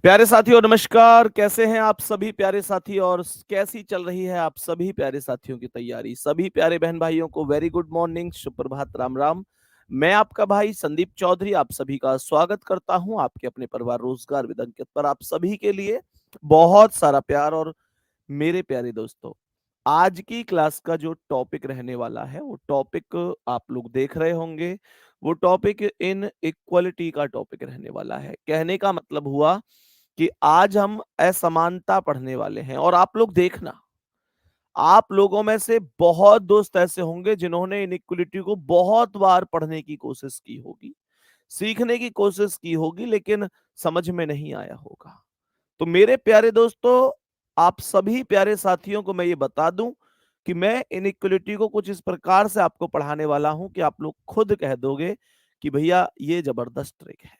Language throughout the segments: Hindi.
प्यारे साथियों नमस्कार। कैसे हैं आप सभी प्यारे साथी और कैसी चल रही है आप सभी प्यारे साथियों की तैयारी। सभी प्यारे बहन भाइयों को वेरी गुड मॉर्निंग, सुप्रभात, राम राम। मैं आपका भाई संदीप चौधरी आप सभी का स्वागत करता हूं आपके अपने परिवार रोजगार विद अंकित पर। आप सभी के लिए बहुत सारा प्यार। और मेरे प्यारे दोस्तों, आज की क्लास का जो टॉपिक रहने वाला है वो टॉपिक आप लोग देख रहे होंगे। वो टॉपिक इन इक्वलिटी का टॉपिक रहने वाला है। कहने का मतलब हुआ कि आज हम असमानता पढ़ने वाले हैं। और आप लोग देखना, आप लोगों में से बहुत दोस्त ऐसे होंगे जिन्होंने इनइक्वलिटी को बहुत बार पढ़ने की कोशिश की होगी, सीखने की कोशिश की होगी, लेकिन समझ में नहीं आया होगा। तो मेरे प्यारे दोस्तों, आप सभी प्यारे साथियों को मैं ये बता दूं कि मैं इनइक्वलिटी को कुछ इस प्रकार से आपको पढ़ाने वाला हूं कि आप लोग खुद कह दोगे कि भैया ये जबरदस्त ट्रिक है।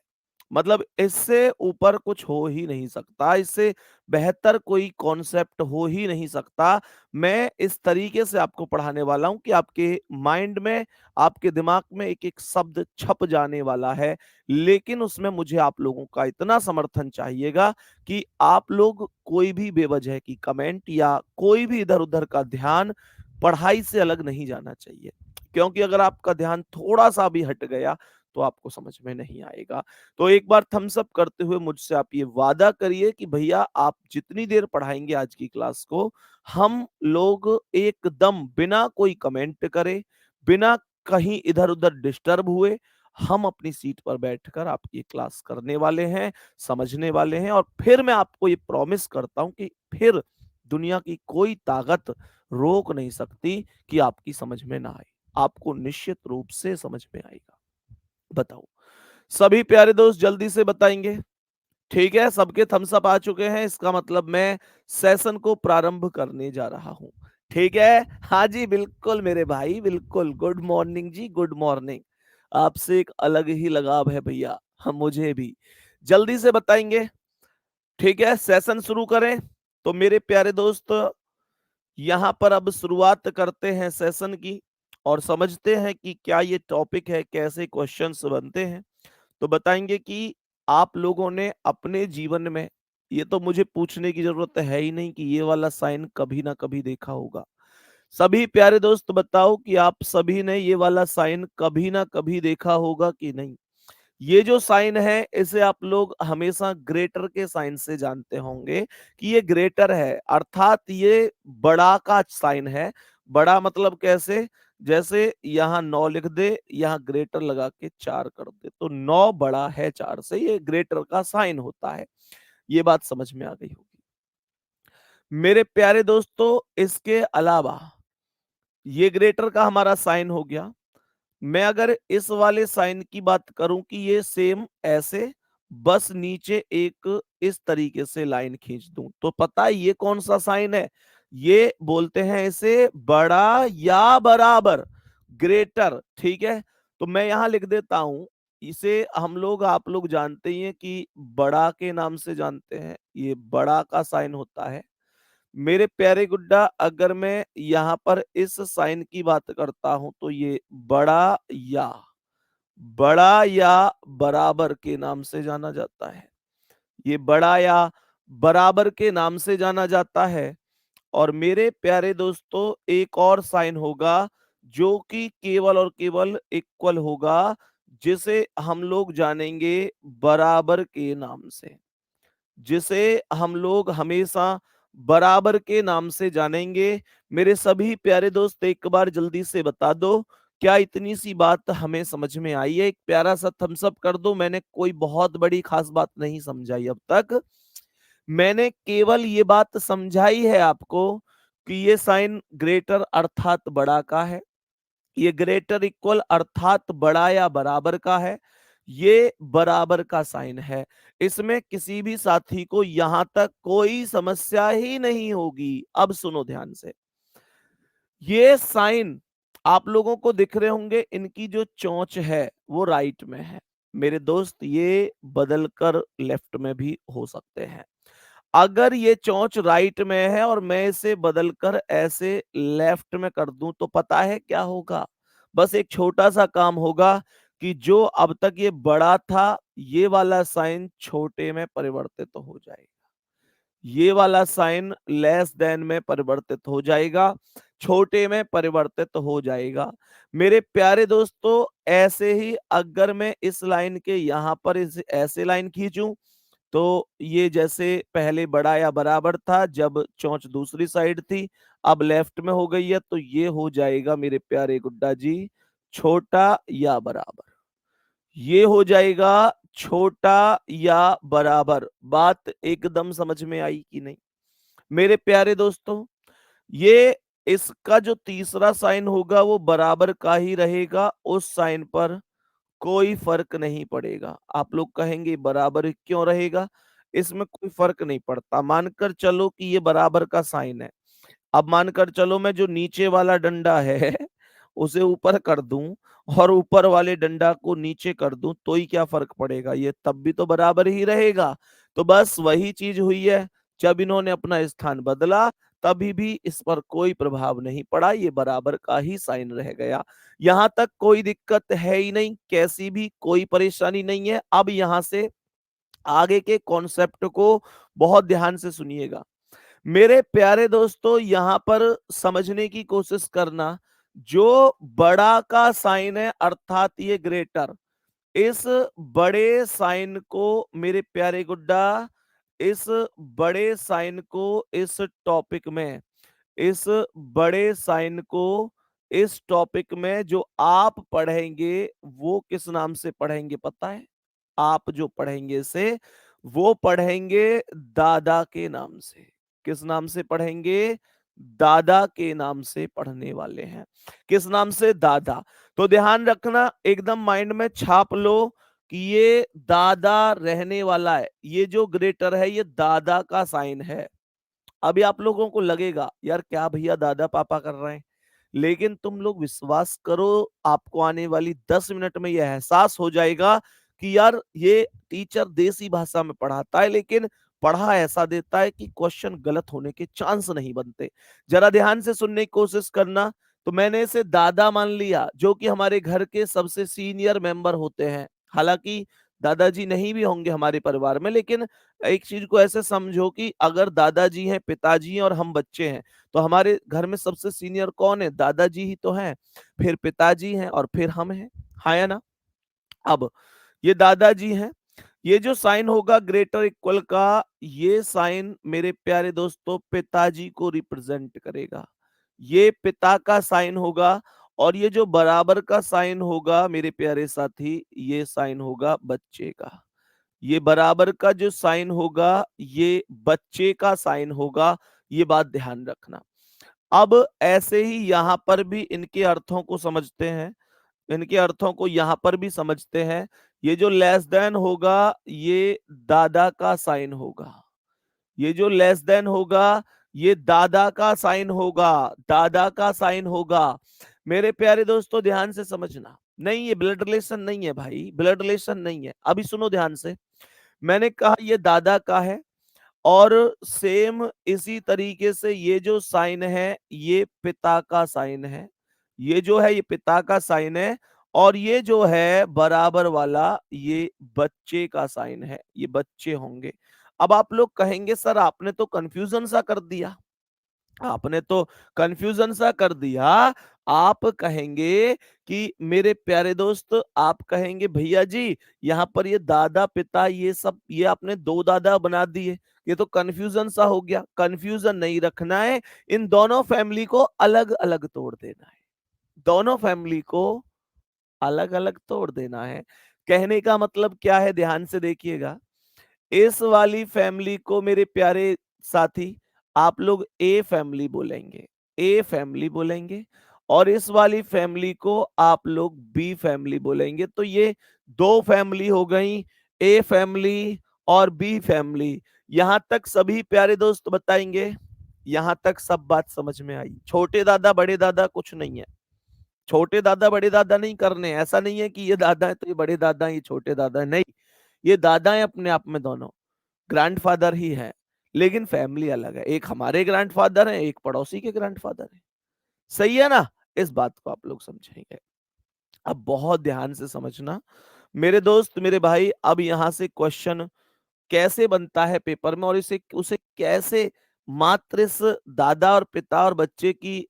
मतलब इससे ऊपर कुछ हो ही नहीं सकता, इससे बेहतर कोई कॉन्सेप्ट हो ही नहीं सकता। मैं इस तरीके से आपको पढ़ाने वाला हूं कि आपके माइंड में, आपके दिमाग में एक एक शब्द छप जाने वाला है। लेकिन उसमें मुझे आप लोगों का इतना समर्थन चाहिएगा कि आप लोग कोई भी बेवजह की कमेंट या कोई भी इधर उधर का ध्यान पढ़ाई से अलग नहीं जाना चाहिए। क्योंकि अगर आपका ध्यान थोड़ा सा भी हट गया तो आपको समझ में नहीं आएगा। तो एक बार थम्स अप करते हुए मुझसे आप ये वादा करिए कि भैया आप जितनी देर पढ़ाएंगे आज की क्लास को, हम लोग एकदम बिना कोई कमेंट करे, बिना कहीं इधर उधर डिस्टर्ब हुए, हम अपनी सीट पर बैठकर आपकी क्लास करने वाले हैं, समझने वाले हैं। और फिर मैं आपको ये प्रॉमिस करता हूं कि फिर दुनिया की कोई ताकत रोक नहीं सकती कि आपकी समझ में ना आए। आपको निश्चित रूप से समझ में आएगा। बताओ, सभी प्यारे दोस्त जल्दी से बताएंगे? ठीक है, सबके थम्स अप आ चुके हैं, इसका मतलब मैं सेशन को प्रारंभ करने जा रहा हूं। ठीक है, हाँ जी बिल्कुल मेरे भाई, बिल्कुल। गुड मॉर्निंग जी, गुड मॉर्निंग। आपसे एक अलग ही लगाव है भैया, हम मुझे भी। जल्दी से बताएंगे? ठीक है, सेशन शुरू करें। तो मेरे प्यारे दोस्त, यहां पर अब शुरुआत करते हैं सेशन की और समझते हैं कि क्या ये टॉपिक है, कैसे क्वेश्चंस बनते हैं। तो बताएंगे कि आप लोगों ने अपने जीवन में, ये तो मुझे पूछने की जरूरत है ही नहीं कि ये वाला साइन कभी ना कभी देखा होगा। सभी प्यारे दोस्त बताओ कि आप सभी ने ये वाला साइन कभी ना कभी देखा होगा कि नहीं। ये जो साइन है इसे आप लोग हमेशा ग्रेटर के साइन से जानते होंगे कि ये ग्रेटर है, अर्थात ये बड़ा का साइन है। बड़ा मतलब कैसे? जैसे यहाँ 9 लिख दे, यहाँ ग्रेटर लगा के 4 कर दे, तो 9 बड़ा है 4 से, ये ग्रेटर का साइन होता है। ये बात समझ में आ गई होगी। मेरे प्यारे दोस्तों, इसके अलावा ये ग्रेटर का हमारा साइन हो गया। मैं अगर इस वाले साइन की बात करूं कि ये सेम ऐसे, बस नीचे एक इस तरीके से लाइन खींच दूं, तो पता है ये कौन सा साइन है? ये बोलते हैं इसे बड़ा या बराबर, ग्रेटर। ठीक है, तो मैं यहां लिख देता हूं, इसे हम लोग, आप लोग जानते ही हैं कि बड़ा के नाम से जानते हैं, ये बड़ा का साइन होता है। मेरे प्यारे गुड्डा, अगर मैं यहाँ पर इस साइन की बात करता हूं तो ये या बड़ा या बराबर के नाम से जाना जाता है। ये बड़ा या बराबर के नाम से जाना जाता है। और मेरे प्यारे दोस्तों, एक और साइन होगा जो कि केवल और केवल इक्वल होगा, जिसे हम लोग जानेंगे बराबर के नाम से, जिसे हम लोग हमेशा बराबर के नाम से जानेंगे। मेरे सभी प्यारे दोस्त एक बार जल्दी से बता दो, क्या इतनी सी बात हमें समझ में आई है? एक प्यारा सा थम्स अप कर दो। मैंने कोई बहुत बड़ी खास बात नहीं समझाई अब तक, मैंने केवल ये बात समझाई है आपको कि ये साइन ग्रेटर अर्थात बड़ा का है, ये ग्रेटर इक्वल अर्थात बड़ा या बराबर का है, ये बराबर का साइन है। इसमें किसी भी साथी को यहां तक कोई समस्या ही नहीं होगी। अब सुनो ध्यान से, ये साइन आप लोगों को दिख रहे होंगे, इनकी जो चोंच है वो राइट में है। मेरे दोस्त, ये बदलकर लेफ्ट में भी हो सकते हैं। अगर ये चोंच राइट में है और मैं इसे बदलकर ऐसे लेफ्ट में कर दूं तो पता है क्या होगा? बस एक छोटा सा काम होगा कि जो अब तक ये बड़ा था, ये वाला साइन छोटे में परिवर्तित हो जाएगा, ये वाला साइन लेस देन में परिवर्तित हो जाएगा, छोटे में परिवर्तित हो जाएगा। मेरे प्यारे दोस्तों, ऐसे ही अगर मैं इस लाइन के यहां पर इस ऐसे लाइन खींचूं, तो ये जैसे पहले बड़ा या बराबर था जब चोंच दूसरी साइड थी, अब लेफ्ट में हो गई है, तो ये हो जाएगा मेरे प्यारे गुड्डा जी छोटा या बराबर। ये हो जाएगा छोटा या बराबर। बात एकदम समझ में आई कि नहीं मेरे प्यारे दोस्तों? ये इसका जो तीसरा साइन होगा वो बराबर का ही रहेगा, उस साइन पर कोई फर्क नहीं पड़ेगा। आप लोग कहेंगे बराबर क्यों रहेगा? इसमें कोई फर्क नहीं पड़ता। मानकर चलो कि ये बराबर का साइन है। अब मानकर चलो मैं जो नीचे वाला डंडा है उसे ऊपर कर दूं और ऊपर वाले डंडा को नीचे कर दूं, तो ही क्या फर्क पड़ेगा? ये तब भी तो बराबर ही रहेगा। तो बस वही चीज हुई है, जब इन्होंने अपना स्थान बदला तभी भी इस पर कोई प्रभाव नहीं पड़ा, ये बराबर का ही साइन रह गया। यहां तक कोई दिक्कत है ही नहीं, कैसी भी कोई परेशानी नहीं है। अब यहां से आगे के कॉन्सेप्ट को बहुत ध्यान से सुनिएगा मेरे प्यारे दोस्तों। यहां पर समझने की कोशिश करना, जो बड़ा का साइन है अर्थात ये ग्रेटर, इस बड़े साइन को मेरे प्यारे गुड्डा, इस बड़े साइन को इस टॉपिक में, इस बड़े साइन को इस टॉपिक में जो आप पढ़ेंगे वो किस नाम से पढ़ेंगे पता है? आप जो पढ़ेंगे इसे वो पढ़ेंगे दादा के नाम से। किस नाम से पढ़ेंगे? दादा के नाम से पढ़ने वाले हैं। किस नाम से? दादा। तो ध्यान रखना, एकदम माइंड में छाप लो कि ये दादा रहने वाला है। ये जो ग्रेटर है ये दादा का साइन है। अभी आप लोगों को लगेगा यार क्या भैया दादा पापा कर रहे हैं, लेकिन तुम लोग विश्वास करो, आपको आने वाली 10 मिनट में यह एहसास हो जाएगा कि यार ये टीचर देसी भाषा में पढ़ाता है, लेकिन पढ़ा ऐसा देता है कि क्वेश्चन गलत होने के चांस नहीं बनते। जरा ध्यान से सुनने की कोशिश करना। तो मैंने इसे दादा मान लिया, जो कि हमारे घर के सबसे सीनियर मेंबर होते हैं। हालांकि दादाजी नहीं भी होंगे हमारे परिवार में, लेकिन एक चीज को ऐसे समझो कि अगर दादाजी हैं, पिताजी हैं और हम बच्चे हैं, तो हमारे घर में सबसे सीनियर कौन है? दादाजी ही तो हैं, फिर पिताजी हैं और फिर हम हैं। हाँ या ना? अब ये दादाजी हैं। ये जो साइन होगा ग्रेटर इक्वल का, ये साइन मेरे प्यारे दोस्तों पिताजी को रिप्रेजेंट करेगा। ये पिता का साइन होगा। और ये जो बराबर का साइन होगा मेरे प्यारे साथी, ये साइन होगा बच्चे का। ये बराबर का जो साइन होगा ये बच्चे का साइन होगा। ये बात ध्यान रखना। अब ऐसे ही यहां पर भी इनके अर्थों को समझते हैं, इनके अर्थों को यहां पर भी समझते हैं। ये जो लेस देन होगा ये दादा का साइन होगा। ये जो लेस देन होगा ये दादा का साइन होगा, दादा का साइन होगा। मेरे प्यारे दोस्तों ध्यान से समझना, नहीं ये ब्लड रिलेशन नहीं है भाई, ब्लड रिलेशन नहीं है। अभी सुनो ध्यान से, मैंने कहा ये दादा का है, और सेम इसी तरीके से ये जो साइन है ये पिता का साइन है। ये जो है ये पिता का साइन है, और ये जो है बराबर वाला ये बच्चे का साइन है, ये बच्चे होंगे। अब आप लोग कहेंगे सर आपने तो कंफ्यूजन सा कर दिया, आपने तो कंफ्यूजन सा कर दिया। आप कहेंगे कि मेरे प्यारे दोस्त, आप कहेंगे भैया जी यहाँ पर ये दादा पिता ये सब ये आपने दो दादा बना दिए, ये तो कंफ्यूजन सा हो गया। कंफ्यूजन नहीं रखना है, इन दोनों फैमिली को अलग अलग तोड़ देना है, दोनों फैमिली को अलग अलग तोड़ देना है। कहने का मतलब क्या है, ध्यान से देखिएगा। इस वाली फैमिली को मेरे प्यारे साथी आप लोग ए फैमिली बोलेंगे, ए फैमिली बोलेंगे, और इस वाली फैमिली को आप लोग बी फैमिली बोलेंगे। तो ये दो फैमिली हो गई, ए फैमिली और बी फैमिली। यहां तक सभी प्यारे दोस्त बताएंगे, यहां तक सब बात समझ में आई? छोटे दादा बड़े दादा कुछ नहीं है, छोटे दादा बड़े दादा नहीं करने, ऐसा नहीं है कि ये दादा है तो ये बड़े दादा है, ये छोटे दादा है, नहीं। ये दादा है अपने आप में, दोनों ग्रैंडफादर ही है, लेकिन फैमिली अलग है। एक हमारे ग्रैंडफादर है, एक पड़ोसी के ग्रैंडफादर है। सही है ना? इस बात को आप लोग समझेंगे। अब बहुत ध्यान से समझना मेरे दोस्त, मेरे भाई। अब यहां से क्वेश्चन कैसे बनता है पेपर में और इसे उसे कैसे मात्र इस दादा और पिता और बच्चे की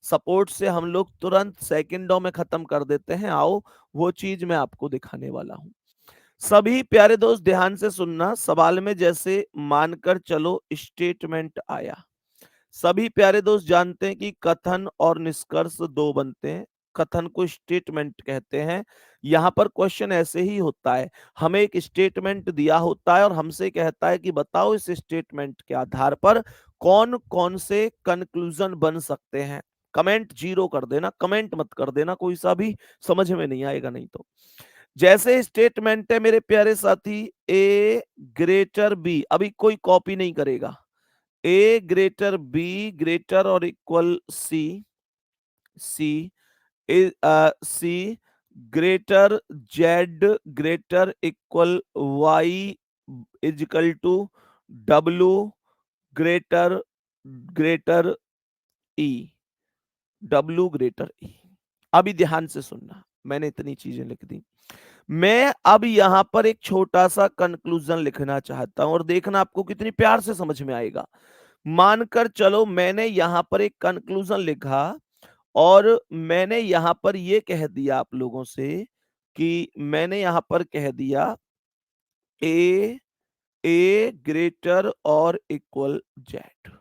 सपोर्ट से हम लोग तुरंत सेकंडों में खत्म कर देते हैं, आओ वो चीज मैं आपको दिखाने वाला हूं। सभी प्यारे दोस्त ध्यान से सुनना। सवाल में जैसे मानकर चलो स्टेटमेंट आया, सभी प्यारे दोस्त जानते हैं कि कथन और निष्कर्ष दो बनते हैं। कथन को स्टेटमेंट कहते हैं। यहां पर क्वेश्चन ऐसे ही होता है, हमें एक स्टेटमेंट दिया होता है और हमसे कहता है कि बताओ इस स्टेटमेंट के आधार पर कौन कौन से कंक्लूजन बन सकते हैं। कमेंट जीरो कर देना, कमेंट मत कर देना कोई सा भी, समझ में नहीं आएगा नहीं तो। जैसे स्टेटमेंट है मेरे प्यारे साथी, ए ग्रेटर बी, अभी कोई कॉपी नहीं करेगा। ए ग्रेटर बी ग्रेटर और equal C, C C greater Z greater equal Y equal to W greater greater E, W greater E. अभी ध्यान से सुनना, मैंने इतनी चीजें लिख दी। मैं अब यहां पर एक छोटा सा कंक्लूजन लिखना चाहता हूं और देखना आपको कितनी प्यार से समझ में आएगा। मानकर चलो मैंने यहां पर एक कंक्लूजन लिखा और मैंने यहां पर यह कह दिया आप लोगों से कि मैंने यहां पर कह दिया ए, ए ग्रेटर और इक्वल जेड।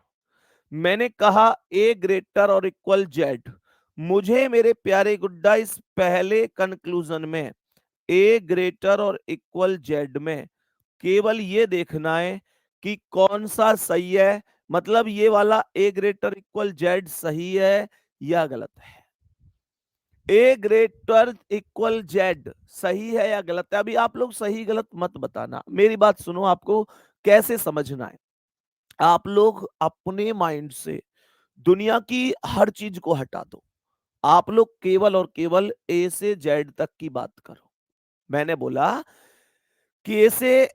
मैंने कहा ए ग्रेटर और इक्वल जेड। मुझे मेरे प्यारे गुड्डा इस पहले कंक्लूजन में ए ग्रेटर और इक्वल जेड में केवल ये देखना है कि कौन सा सही है, मतलब ये वाला ए ग्रेटर इक्वल जेड सही है या गलत है। ए ग्रेटर इक्वल जेड सही है या गलत है। अभी आप लोग सही गलत मत बताना, मेरी बात सुनो, आपको कैसे समझना है। आप लोग अपने माइंड से दुनिया की हर चीज को हटा दो। आप लोग केवल और केवल ए से जेड तक की बात करो। मैंने बोला कि ए से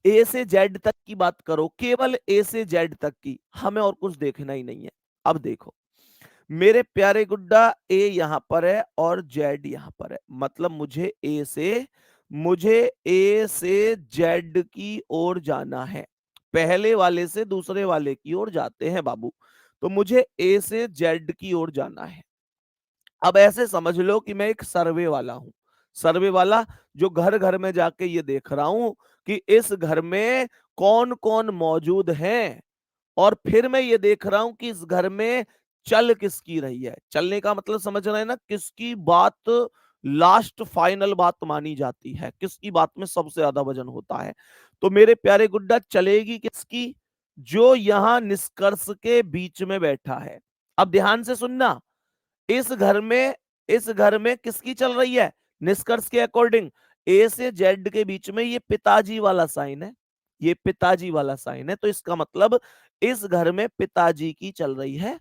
ए से जेड तक की बात करो, केवल ए से जेड तक की, हमें और कुछ देखना ही नहीं है। अब देखो मेरे प्यारे गुड्डा, ए यहां पर है और जेड यहां पर है, मतलब मुझे ए से जेड की ओर जाना है। पहले वाले से दूसरे वाले की ओर जाते हैं बाबू, तो मुझे ए से जेड की ओर जाना है। अब ऐसे समझ लो कि मैं एक सर्वे वाला हूं। सर्वे वाला जो घर घर में जाके ये देख रहा हूं कि इस घर में कौन कौन मौजूद हैं, और फिर मैं ये देख रहा हूं कि इस घर में चल किसकी रही है। चलने का मतलब समझ रहे हैं ना, किसकी बात लास्ट फाइनल बात मानी जाती है, किसकी बात में सबसे ज्यादा वजन होता है। तो मेरे प्यारे गुड्डा चलेगी किसकी, जो यहां निष्कर्ष के बीच में बैठा है। अब ध्यान से सुनना, इस घर में किसकी चल रही है, निष्कर्ष के अकॉर्डिंग ए से जेड के बीच में ये पिताजी वाला साइन है, ये पिताजी वाला साइन है। तो इसका मतलब इस घर में पिताजी की चल रही है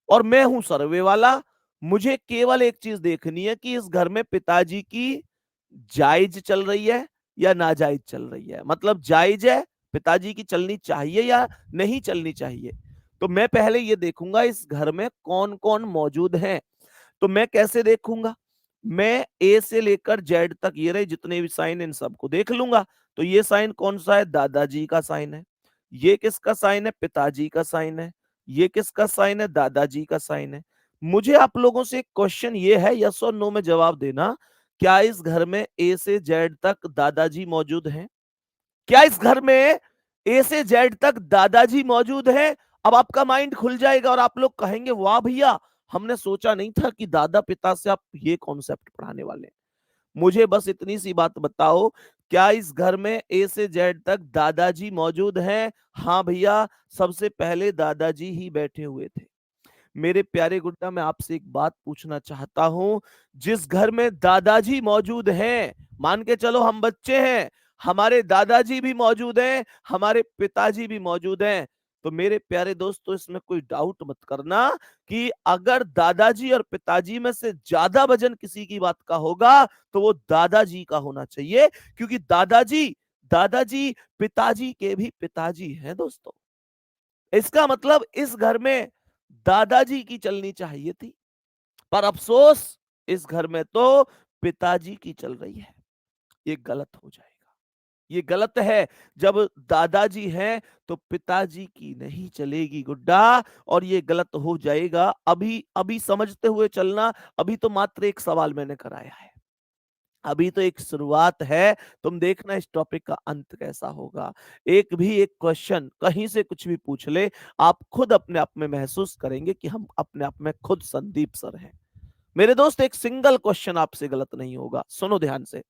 और मैं हूं सर्वे वाला। मुझे केवल एक चीज देखनी है कि इस घर में पिताजी की जायज चल रही है या नाजायज चल रही है, मतलब जायज है, पिताजी की चलनी चाहिए या नहीं चलनी चाहिए। तो मैं पहले ये देखूंगा इस घर में कौन कौन मौजूद हैं। तो मैं कैसे देखूंगा, मैं ए से लेकर जेड तक ये रहे जितने भी साइन, इन सबको देख लूंगा। तो ये साइन कौन सा है, दादाजी का साइन है। ये किसका साइन है, पिताजी का साइन है। ये किसका साइन है, दादाजी का साइन है। मुझे आप लोगों से एक क्वेश्चन ये है, यस और नो में जवाब देना, क्या इस घर में ए से जेड तक दादाजी मौजूद हैं? क्या इस घर में ए से जेड तक दादाजी मौजूद है? अब आपका माइंड खुल जाएगा और आप लोग कहेंगे वाह भैया, हमने सोचा नहीं था कि दादा पिता से आप ये कॉन्सेप्ट पढ़ाने वाले हैं। मुझे बस इतनी सी बात बताओ, क्या इस घर में ए से जेड तक दादाजी मौजूद हैं? हाँ भैया, सबसे पहले दादाजी ही बैठे हुए थे। मेरे प्यारे गुड्डा, मैं आपसे एक बात पूछना चाहता हूं, जिस घर में दादाजी मौजूद हैं, मान के चलो हम बच्चे हैं, हमारे दादाजी भी मौजूद हैं, हमारे पिताजी भी मौजूद हैं, तो मेरे प्यारे दोस्तों इसमें कोई डाउट मत करना कि अगर दादाजी और पिताजी में से ज्यादा वजन किसी की बात का होगा तो वो दादाजी का होना चाहिए, क्योंकि दादाजी दादाजी पिताजी के भी पिताजी हैं दोस्तों। इसका मतलब इस घर में दादाजी की चलनी चाहिए थी, पर अफसोस इस घर में तो पिताजी की चल रही है, ये गलत हो जाएगा। ये गलत है। जब दादाजी हैं तो पिताजी की नहीं चलेगी गुड्डा, और ये गलत हो जाएगा। अभी अभी समझते हुए चलना। अभी तो मात्र एक सवाल मैंने कराया है, अभी तो एक शुरुआत है। तुम देखना इस टॉपिक का अंत कैसा होगा। एक भी एक क्वेश्चन कहीं से कुछ भी पूछ ले, आप खुद अपने आप में महसूस करेंगे कि हम अपने आप में खुद संदीप सर हैं। मेरे दोस्त, एक सिंगल क्वेश्चन आपसे गलत नहीं होगा, सुनो ध्यान से।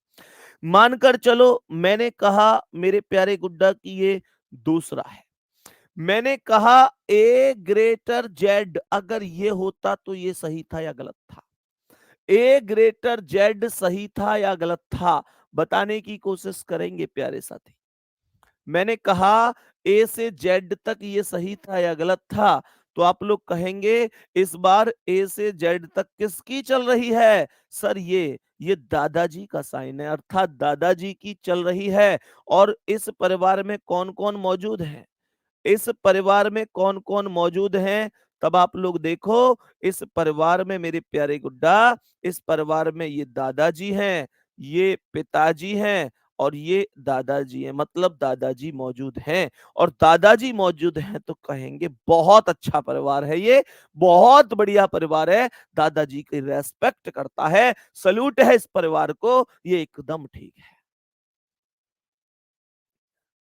मानकर चलो मैंने कहा मेरे प्यारे गुड्डा कि ये दूसरा है। मैंने कहा ए ग्रेटर जेड, अगर ये होता तो ये सही था या गलत था? ए ग्रेटर जेड सही था या गलत था? बताने की कोशिश करेंगे प्यारे साथी। मैंने कहा ए से जेड तक ये सही था या गलत था? तो आप लोग कहेंगे इस बार ए से जेड तक किसकी चल रही है? सर ये दादाजी का साइन है, अर्थात दादाजी की चल रही है। और इस परिवार में कौन कौन मौजूद है? इस परिवार में कौन कौन मौजूद हैं? तब आप लोग देखो, इस परिवार में मेरे प्यारे गुड्डा, इस परिवार में ये दादाजी हैं, ये पिताजी हैं, और ये दादाजी हैं। मतलब दादाजी मौजूद हैं, और दादाजी मौजूद हैं तो कहेंगे बहुत अच्छा परिवार है, ये बहुत बढ़िया परिवार है, दादाजी की रेस्पेक्ट करता है, सल्यूट है इस परिवार को, ये एकदम ठीक है।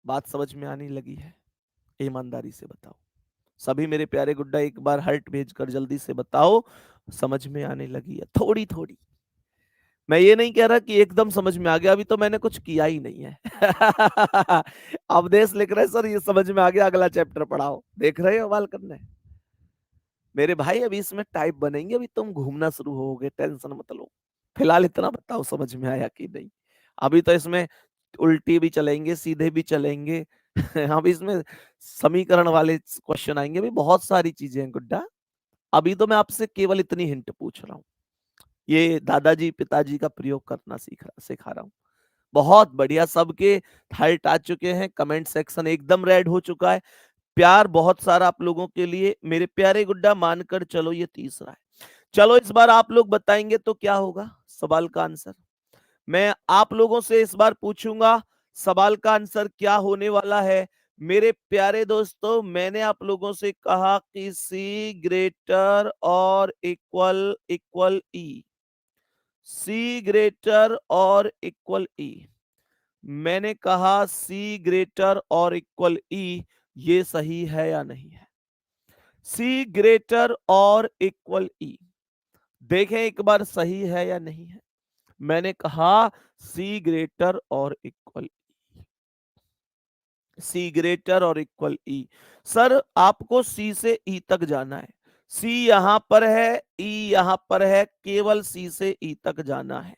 बात समझ में आने लगी है? ईमानदारी से बताओ सभी मेरे प्यारे गुड्डा, एक बार हर्ट भेजकर जल्दी से बताओ समझ में आने लगी है? थोड़ी थोड़ी। मैं ये नहीं कह रहा कि एकदम समझ में आ गया, अभी तो मैंने कुछ किया ही नहीं है। अवधेश लिख रहे सर ये समझ में आ गया, अगला चैप्टर पढ़ाओ। देख रहे हो बाल करने मेरे भाई, अभी इसमें टाइप बनेंगे, अभी तुम घूमना शुरू होगे, टेंशन मत लो। फिलहाल इतना बताओ समझ में आया कि नहीं। अभी तो इसमें उल्टी भी चलेंगे, सीधे भी चलेंगे। अभी इसमें समीकरण वाले क्वेश्चन आएंगे, भी बहुत सारी चीजें हैं गुड्डा। अभी तो मैं आपसे केवल इतनी हिंट पूछ रहा हूँ, ये दादाजी पिताजी का प्रयोग करना सिखा रहा हूँ। बहुत बढ़िया, सबके हार्ट आ चुके हैं, कमेंट सेक्शन एकदम रेड हो चुका है, प्यार बहुत सारा आप लोगों के लिए। मेरे प्यारे गुड्डा मानकर चलो ये तीसरा है। चलो इस बार आप लोग बताएंगे तो क्या होगा सवाल का आंसर? मैं आप लोगों से इस बार पूछूंगा सवाल का आंसर क्या होने वाला है। मेरे प्यारे दोस्तों, मैंने आप लोगों से कहा कि सी ग्रेटर और इक्वल इक्वल ई, सी ग्रेटर और इक्वल ई। मैंने कहा सी ग्रेटर और इक्वल ई, ये सही है या नहीं है? सी ग्रेटर और इक्वल ई, देखें एक बार सही है या नहीं है। मैंने कहा सी ग्रेटर और इक्वल, सी ग्रेटर और इक्वल ई। सर आपको सी से ई तक जाना है, सी यहां पर है, ई यहां पर है, केवल सी से ई तक जाना है।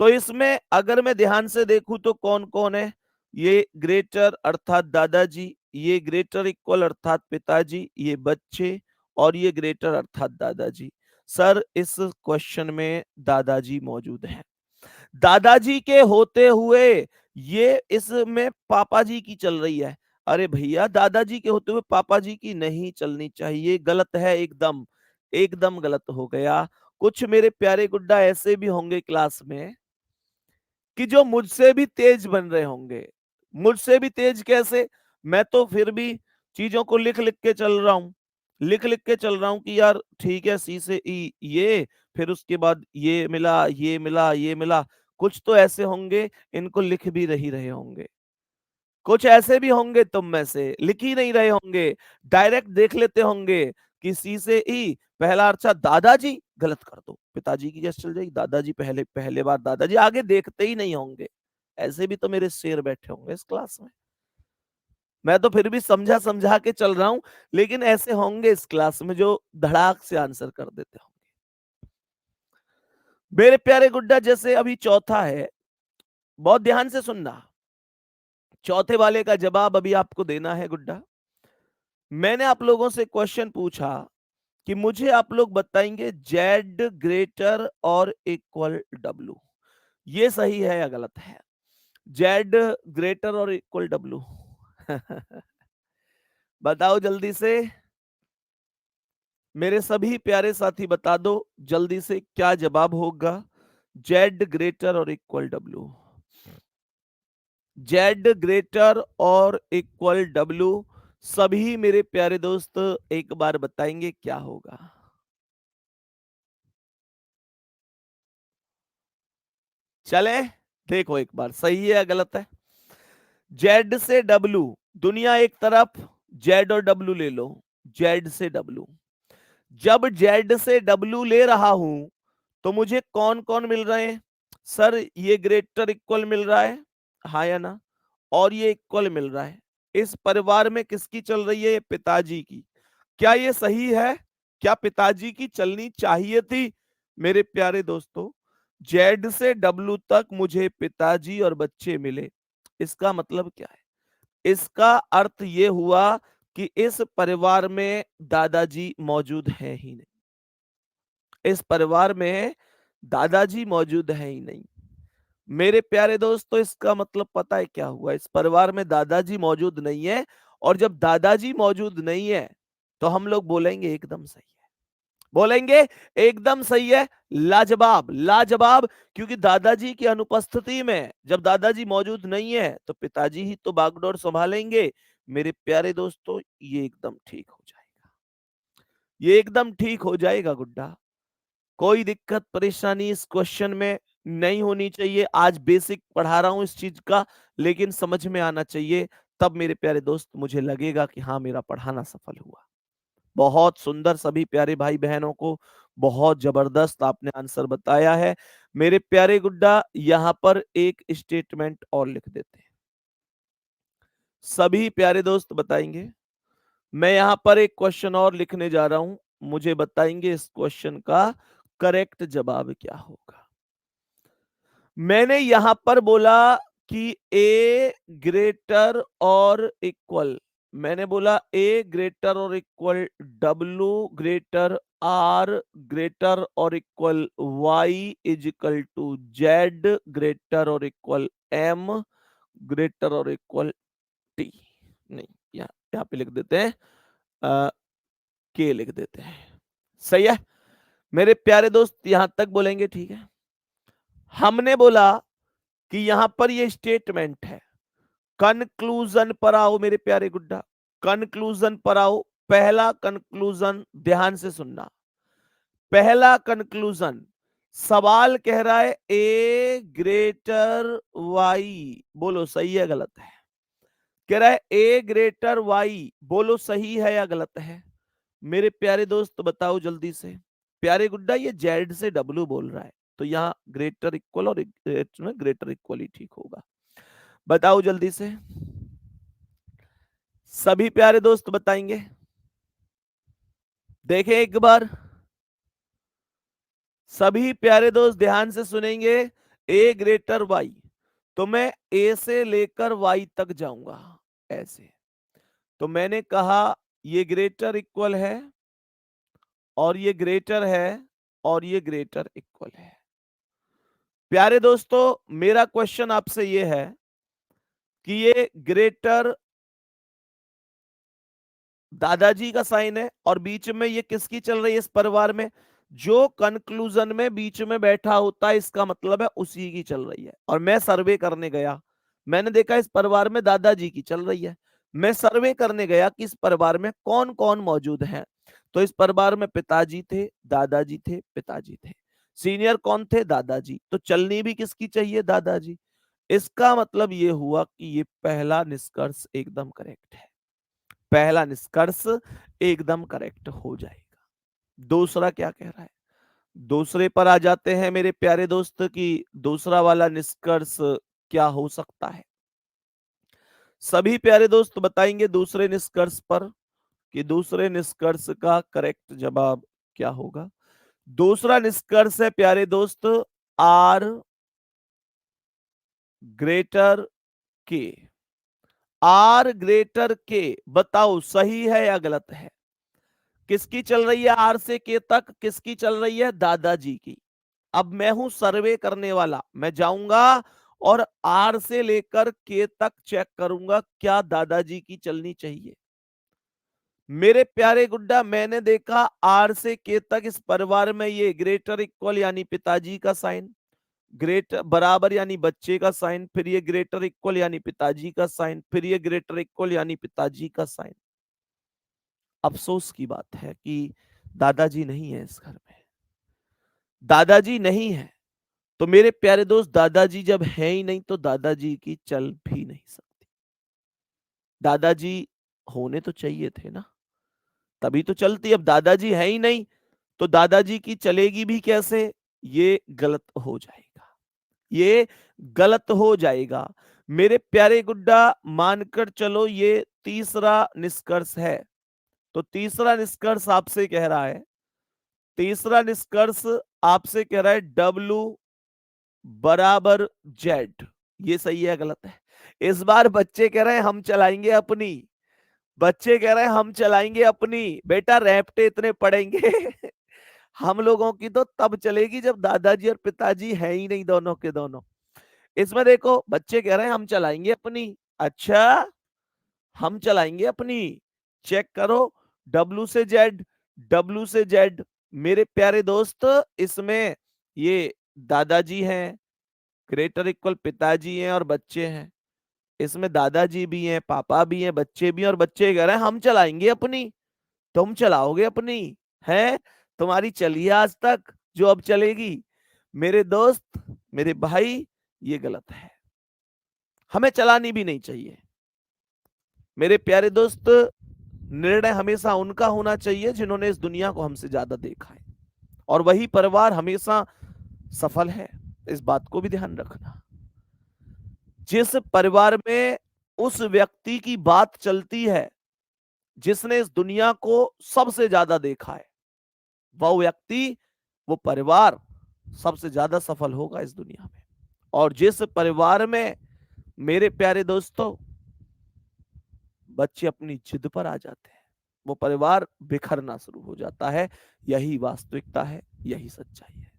तो इसमें अगर मैं ध्यान से देखूं तो कौन कौन है? ये ग्रेटर अर्थात दादाजी, ये ग्रेटर इक्वल अर्थात पिताजी, ये बच्चे, और ये ग्रेटर अर्थात दादाजी। सर इस क्वेश्चन में दादाजी मौजूद हैं। दादाजी के होते हुए ये इसमें पापा जी की चल रही है। अरे भैया, दादाजी के होते हुए पापा जी की नहीं चलनी चाहिए, गलत है एकदम, एकदम गलत हो गया। कुछ मेरे प्यारे गुड्डा ऐसे भी होंगे क्लास में कि जो मुझसे भी तेज बन रहे होंगे। मुझसे भी तेज कैसे? मैं तो फिर भी चीजों को लिख लिख के चल रहा हूं, लिख लिख के चल रहा हूं कि यार ठीक है, सी से ई ये, फिर उसके बाद ये मिला, ये मिला, ये मिला। कुछ तो ऐसे होंगे इनको लिख भी रहे होंगे, कुछ ऐसे भी होंगे तुम में से लिख ही नहीं रहे होंगे, डायरेक्ट देख लेते होंगे कि सी से ई पहला अच्छा दादाजी, गलत कर दो, पिताजी की कैसे चल जाएगी, दादाजी पहले पहले बार दादाजी, आगे देखते ही नहीं होंगे। ऐसे भी तो मेरे शेर बैठे होंगे इस क्लास में। मैं तो फिर भी समझा समझा के चल रहा हूं, लेकिन ऐसे होंगे इस क्लास में जो धड़ाक से आंसर कर देते होंगे। मेरे प्यारे गुड्डा, जैसे अभी चौथा है, बहुत ध्यान से सुनना, चौथे वाले का जवाब अभी आपको देना है गुड्डा। मैंने आप लोगों से क्वेश्चन पूछा कि मुझे आप लोग बताएंगे जेड ग्रेटर और इक्वल डब्लू, ये सही है या गलत है? जेड ग्रेटर और इक्वल डब्लू। बताओ जल्दी से। मेरे सभी प्यारे साथी बता दो जल्दी से क्या जवाब होगा। जेड ग्रेटर और इक्वल डब्ल्यू, जेड ग्रेटर और इक्वल डब्ल्यू, सभी मेरे प्यारे दोस्त एक बार बताएंगे क्या होगा। चले देखो एक बार, सही है या गलत है। जेड से डब्ल्यू, दुनिया एक तरफ, जेड और डब्ल्यू ले लो। जेड से डब्ल्यू, जब जेड से डब्ल्यू ले रहा हूं तो मुझे कौन कौन मिल रहे हैं। सर ये ग्रेटर इक्वल मिल रहा है, हाँ या ना, और ये इक्वल मिल रहा है। इस परिवार में किसकी चल रही है, ये पिताजी की। क्या ये सही है, क्या पिताजी की चलनी चाहिए थी। मेरे प्यारे दोस्तों, जेड से डब्ल्यू तक मुझे पिताजी और बच्चे मिले, इसका मतलब क्या है। इसका अर्थ ये हुआ कि इस परिवार में दादाजी मौजूद है ही नहीं, इस परिवार में दादाजी मौजूद है ही नहीं। मेरे प्यारे दोस्तों, इसका मतलब पता है क्या हुआ, इस परिवार में दादाजी मौजूद नहीं है। और जब दादाजी मौजूद नहीं है तो हम लोग बोलेंगे एकदम सही है, बोलेंगे एकदम सही है, लाजवाब लाजवाब। क्योंकि दादाजी की अनुपस्थिति में, जब दादाजी मौजूद नहीं है तो पिताजी ही तो बागडोर संभालेंगे। मेरे प्यारे दोस्तों, ये एकदम ठीक हो जाएगा, ये एकदम ठीक हो जाएगा गुड्डा। कोई दिक्कत परेशानी इस क्वेश्चन में नहीं होनी चाहिए। आज बेसिक पढ़ा रहा हूं इस चीज का, लेकिन समझ में आना चाहिए, तब मेरे प्यारे दोस्त मुझे लगेगा कि हाँ मेरा पढ़ाना सफल हुआ। बहुत सुंदर, सभी प्यारे भाई बहनों को बहुत जबरदस्त आपने आंसर बताया है। मेरे प्यारे गुड्डा, यहां पर एक स्टेटमेंट और लिख देते हैं, सभी प्यारे दोस्त बताएंगे। मैं यहां पर एक क्वेश्चन और लिखने जा रहा हूं, मुझे बताएंगे इस क्वेश्चन का करेक्ट जवाब क्या होगा। मैंने यहां पर बोला कि ए ग्रेटर और इक्वल, मैंने बोला ए ग्रेटर और equal W greater R greater और equal Y is equal to Z greater और इक्वल एम ग्रेटर और इक्वल टी। नहीं, यहाँ पे लिख देते हैं के लिख देते हैं, सही है। मेरे प्यारे दोस्त यहां तक बोलेंगे ठीक है। हमने बोला कि यहां पर ये स्टेटमेंट है, कंक्लूजन पर आओ मेरे प्यारे गुड्डा, कंक्लूजन पर आओ। पहला कंक्लूजन ध्यान से सुनना, पहला कंक्लूजन, सवाल कह रहा है ए ग्रेटर वाई, बोलो सही है गलत है। कह रहा है ए ग्रेटर वाई, बोलो सही है या गलत है। मेरे प्यारे दोस्त बताओ जल्दी से। प्यारे गुड्डा, ये जेड से डब्ल्यू बोल रहा है, तो यहाँ ग्रेटर इक्वल और ग्रेटर इक्वल ही ठीक होगा। बताओ जल्दी से, सभी प्यारे दोस्त बताएंगे। देखें एक बार, सभी प्यारे दोस्त ध्यान से सुनेंगे। ए ग्रेटर वाई, तो मैं ए से लेकर वाई तक जाऊंगा ऐसे। तो मैंने कहा ये ग्रेटर इक्वल है, और ये ग्रेटर है, और ये ग्रेटर इक्वल है। प्यारे दोस्तों, मेरा क्वेश्चन आपसे ये है कि ये ग्रेटर दादाजी का साइन है, और बीच में ये किसकी चल रही है इस परिवार में, जो कंक्लूजन में बीच में बैठा होता है, इसका मतलब है उसी की चल रही है। और मैं सर्वे करने गया, मैंने देखा इस परिवार में दादाजी की चल रही है। मैं सर्वे करने गया कि इस परिवार में कौन कौन मौजूद है। तो इस परिवार में पिताजी थे, दादाजी थे, पिताजी थे। सीनियर कौन थे, दादाजी, तो चलनी भी किसकी चाहिए, दादाजी। इसका मतलब ये हुआ कि ये पहला निष्कर्ष एकदम करेक्ट है, पहला निष्कर्ष एकदम करेक्ट हो जाएगा। दूसरा क्या कह रहा है, दूसरे पर आ जाते हैं मेरे प्यारे दोस्त की, दूसरा वाला निष्कर्ष क्या हो सकता है। सभी प्यारे दोस्त बताएंगे दूसरे निष्कर्ष पर कि दूसरे निष्कर्ष का करेक्ट जवाब क्या होगा। दूसरा निष्कर्ष है प्यारे दोस्त, आर ग्रेटर के, आर ग्रेटर के, बताओ सही है या गलत है। किसकी चल रही है आर से के तक, किसकी चल रही है, दादाजी की। अब मैं हूं सर्वे करने वाला, मैं जाऊंगा और आर से लेकर के तक चेक करूंगा क्या दादाजी की चलनी चाहिए। मेरे प्यारे गुड्डा, मैंने देखा आर से के तक इस परिवार में ये ग्रेटर इक्वल यानी पिताजी का साइन, ग्रेटर बराबर यानी बच्चे का साइन, फिर ये ग्रेटर इक्वल यानी पिताजी का साइन, फिर ये ग्रेटर इक्वल यानी पिताजी का साइन। अफसोस की बात है कि दादाजी नहीं है इस घर में, दादाजी नहीं है। तो मेरे प्यारे दोस्त, दादाजी जब है ही नहीं तो दादाजी की चल भी नहीं सकती। दादाजी होने तो चाहिए थे ना, तभी तो चलती। अब दादाजी है ही नहीं तो दादाजी की चलेगी भी कैसे? ये गलत हो जाएगा, ये गलत हो जाएगा। मेरे प्यारे गुड्डा, मानकर चलो ये तीसरा निष्कर्ष है। तो तीसरा निष्कर्ष आपसे कह रहा है, तीसरा निष्कर्ष आपसे कह रहा है डब्लू बराबर जेड। ये सही है गलत है? इस बार बच्चे कह रहे हैं हम चलाएंगे अपनी, बच्चे कह रहे हैं हम चलाएंगे अपनी। बेटा रैपटे इतने पड़ेंगे हम लोगों की तो तब चलेगी जब दादाजी और पिताजी है ही नहीं, दोनों के दोनों। इसमें देखो बच्चे कह रहे हैं हम चलाएंगे अपनी। अच्छा, हम चलाएंगे अपनी। चेक करो, डब्लू से जेड, डब्लू से जेड। मेरे प्यारे दोस्त, इसमें ये दादाजी हैं, ग्रेटर इक्वल पिताजी हैं और बच्चे हैं। इसमें दादाजी भी हैं, पापा भी हैं, बच्चे भी हैं, और बच्चे कह रहे हैं हम चलाएंगे अपनी। तुम चलाओगे अपनी? है तुम्हारी चली आज तक जो अब चलेगी? मेरे दोस्त, मेरे भाई, ये गलत है, हमें चलानी भी नहीं चाहिए। मेरे प्यारे दोस्त, निर्णय हमेशा उनका होना चाहिए जिन्होंने इस दुनिया को हमसे ज्यादा देखा है, और वही परिवार हमेशा सफल है। इस बात को भी ध्यान रखना। जिस परिवार में उस व्यक्ति की बात चलती है जिसने इस दुनिया को सबसे ज्यादा देखा है, वह व्यक्ति, वो परिवार सबसे ज्यादा सफल होगा इस दुनिया में। और जिस परिवार में मेरे प्यारे दोस्तों बच्चे अपनी जिद पर आ जाते हैं, वो परिवार बिखरना शुरू हो जाता है। यही वास्तविकता है, यही सच्चाई है।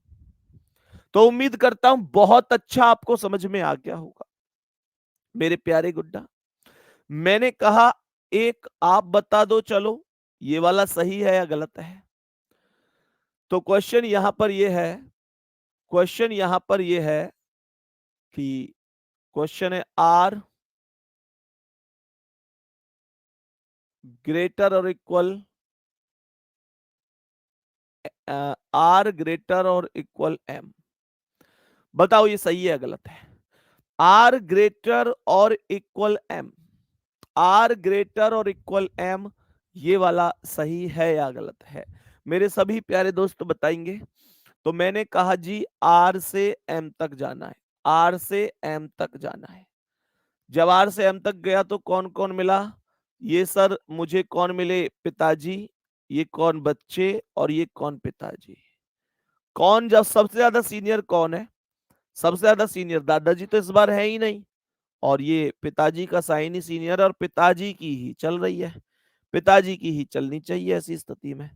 तो उम्मीद करता हूं बहुत अच्छा आपको समझ में आ गया होगा मेरे प्यारे गुड्डा। मैंने कहा एक आप बता दो, चलो ये वाला सही है या गलत है। तो क्वेश्चन यहां पर ये है, क्वेश्चन यहां पर ये है कि क्वेश्चन है आर ग्रेटर और इक्वल, आर ग्रेटर और इक्वल एम। बताओ ये सही है या गलत है? आर ग्रेटर और इक्वल एम, आर ग्रेटर और इक्वल एम, ये वाला सही है या गलत है? मेरे सभी प्यारे दोस्त बताएंगे। तो मैंने कहा जी आर से एम तक जाना है, आर से एम तक जाना है। जब आर से एम तक गया तो कौन कौन मिला? ये सर मुझे कौन मिले? पिताजी, ये कौन बच्चे, और ये कौन पिताजी। कौन जब सबसे ज्यादा सीनियर कौन है? सबसे ज्यादा सीनियर दादाजी तो इस बार है ही नहीं, और ये पिताजी का साइन ही सीनियर, और पिताजी की ही चल रही है, पिताजी की ही चलनी चाहिए ऐसी स्थिति में।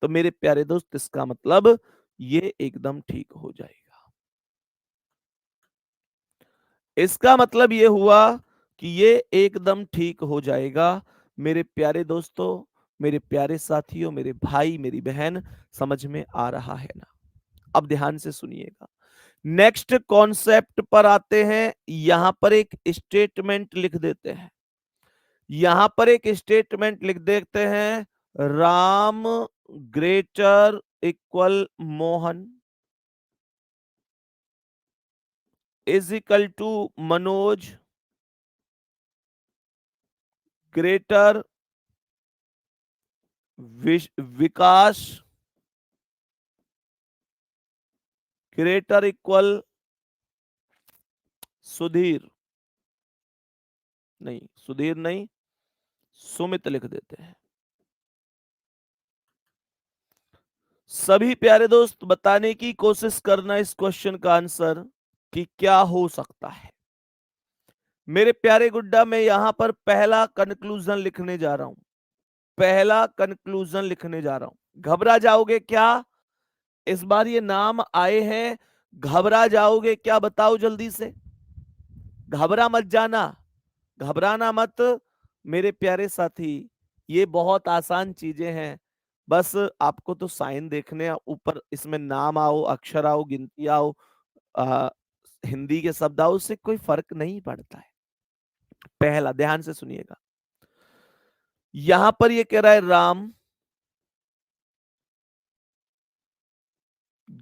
तो मेरे प्यारे दोस्त, इसका मतलब ये एकदम ठीक हो जाएगा। इसका मतलब ये हुआ कि ये एकदम ठीक हो जाएगा। मेरे प्यारे दोस्तों, मेरे प्यारे साथियों, मेरे भाई, मेरी बहन, समझ में आ रहा है ना? अब ध्यान से सुनिएगा। नेक्स्ट कॉन्सेप्ट पर आते हैं। यहां पर एक स्टेटमेंट लिख देते हैं, यहां पर एक स्टेटमेंट लिख देते हैं, Ram greater equal Mohan is equal to Manoj greater Vikas greater equal Sudhir. नहीं, सुधीर नहीं, सुमित लिख देते हैं। सभी प्यारे दोस्त बताने की कोशिश करना इस क्वेश्चन का आंसर कि क्या हो सकता है। मेरे प्यारे गुड्डा, मैं यहां पर पहला कंक्लूजन लिखने जा रहा हूं, पहला कंक्लूजन लिखने जा रहा हूं। घबरा जाओगे क्या? इस बार ये नाम आए हैं, घबरा जाओगे क्या? बताओ जल्दी से, घबरा मत जाना, घबराना मत मेरे प्यारे साथी। ये बहुत आसान चीजें हैं, बस आपको तो साइन देखने हैं, ऊपर इसमें नाम आओ, अक्षर आओ, गिनती आओ, आ, हिंदी के शब्द आओ, उससे कोई फर्क नहीं पड़ता है। पहला, ध्यान से सुनिएगा, यहां पर ये कह रहा है राम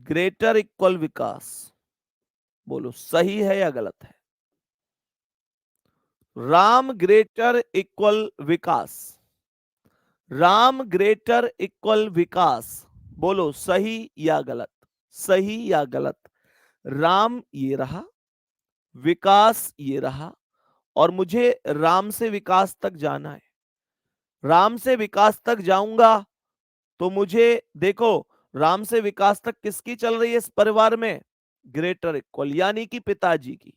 ग्रेटर इक्वल विकास, बोलो सही है या गलत है? राम ग्रेटर इक्वल विकास, राम ग्रेटर इक्वल विकास, बोलो सही या गलत? सही या गलत? राम ये रहा, विकास ये रहा, और मुझे राम से विकास तक जाना है। राम से विकास तक जाऊंगा तो मुझे देखो, राम से विकास तक किसकी चल रही है इस परिवार में? ग्रेटर इक्वल, यानी कि पिताजी की।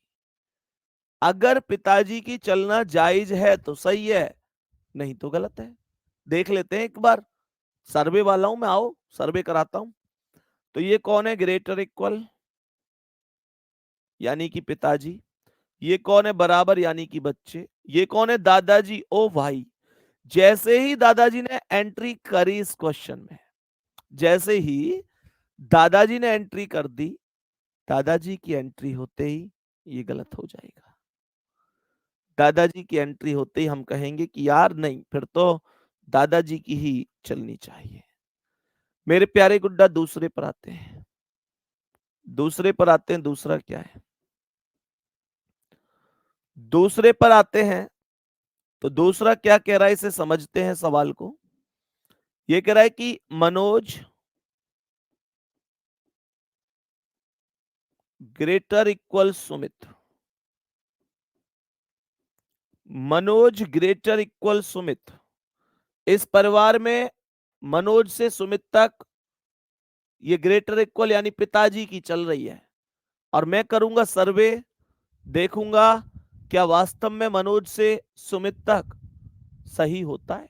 अगर पिताजी की चलना जायज है तो सही है, नहीं तो गलत है। देख लेते हैं एक बार, सर्वे वाला हूं मैं, आओ सर्वे कराता हूं। तो ये कौन है ग्रेटर इक्वल? यानी कि पिताजी। ये कौन है बराबर? यानी कि बच्चे। ये कौन है? दादाजी। ओ भाई, जैसे ही दादाजी ने एंट्री करी इस क्वेश्चन में, जैसे ही दादाजी ने एंट्री कर दी, दादाजी की एंट्री होते ही ये गलत हो जाएगा। दादाजी की एंट्री होते ही हम कहेंगे कि यार नहीं, फिर तो दादाजी की ही चलनी चाहिए। मेरे प्यारे गुड्डा, दूसरे पर आते हैं। दूसरे पर आते हैं, दूसरा क्या है? दूसरे पर आते हैं तो दूसरा क्या कह रहा है, इसे समझते हैं सवाल को। ये कह रहा है कि Manoj greater equal Sumit, Manoj greater equal Sumit. इस परिवार में मनोज से सुमित तक ये ग्रेटर इक्वल यानी पिताजी की चल रही है, और मैं करूंगा सर्वे, देखूंगा क्या वास्तव में मनोज से सुमित तक सही होता है।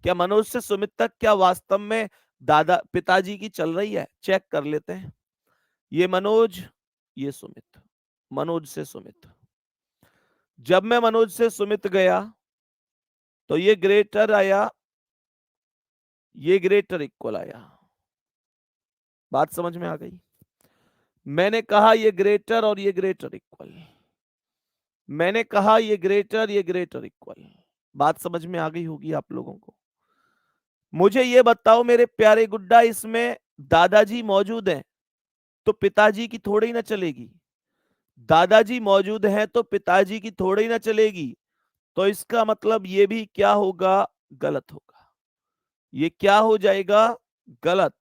क्या मनोज से सुमित तक क्या वास्तव में दादा पिताजी की चल रही है? चेक कर लेते हैं। ये मनोज, ये सुमित, मनोज से सुमित। जब मैं मनोज से सुमित गया तो ये ग्रेटर आया, ये ग्रेटर इक्वल आया। बात समझ में आ गई? मैंने कहा ये ग्रेटर और ये ग्रेटर इक्वल, मैंने कहा ये ग्रेटर, ये ग्रेटर इक्वल। बात समझ में आ गई होगी आप लोगों को। मुझे ये बताओ मेरे प्यारे गुड्डा, इसमें दादाजी मौजूद हैं तो पिताजी की थोड़ी ना चलेगी। दादाजी मौजूद हैं तो पिताजी की थोड़ी ना चलेगी। तो इसका मतलब ये भी क्या होगा? गलत होगा। ये क्या हो जाएगा? गलत।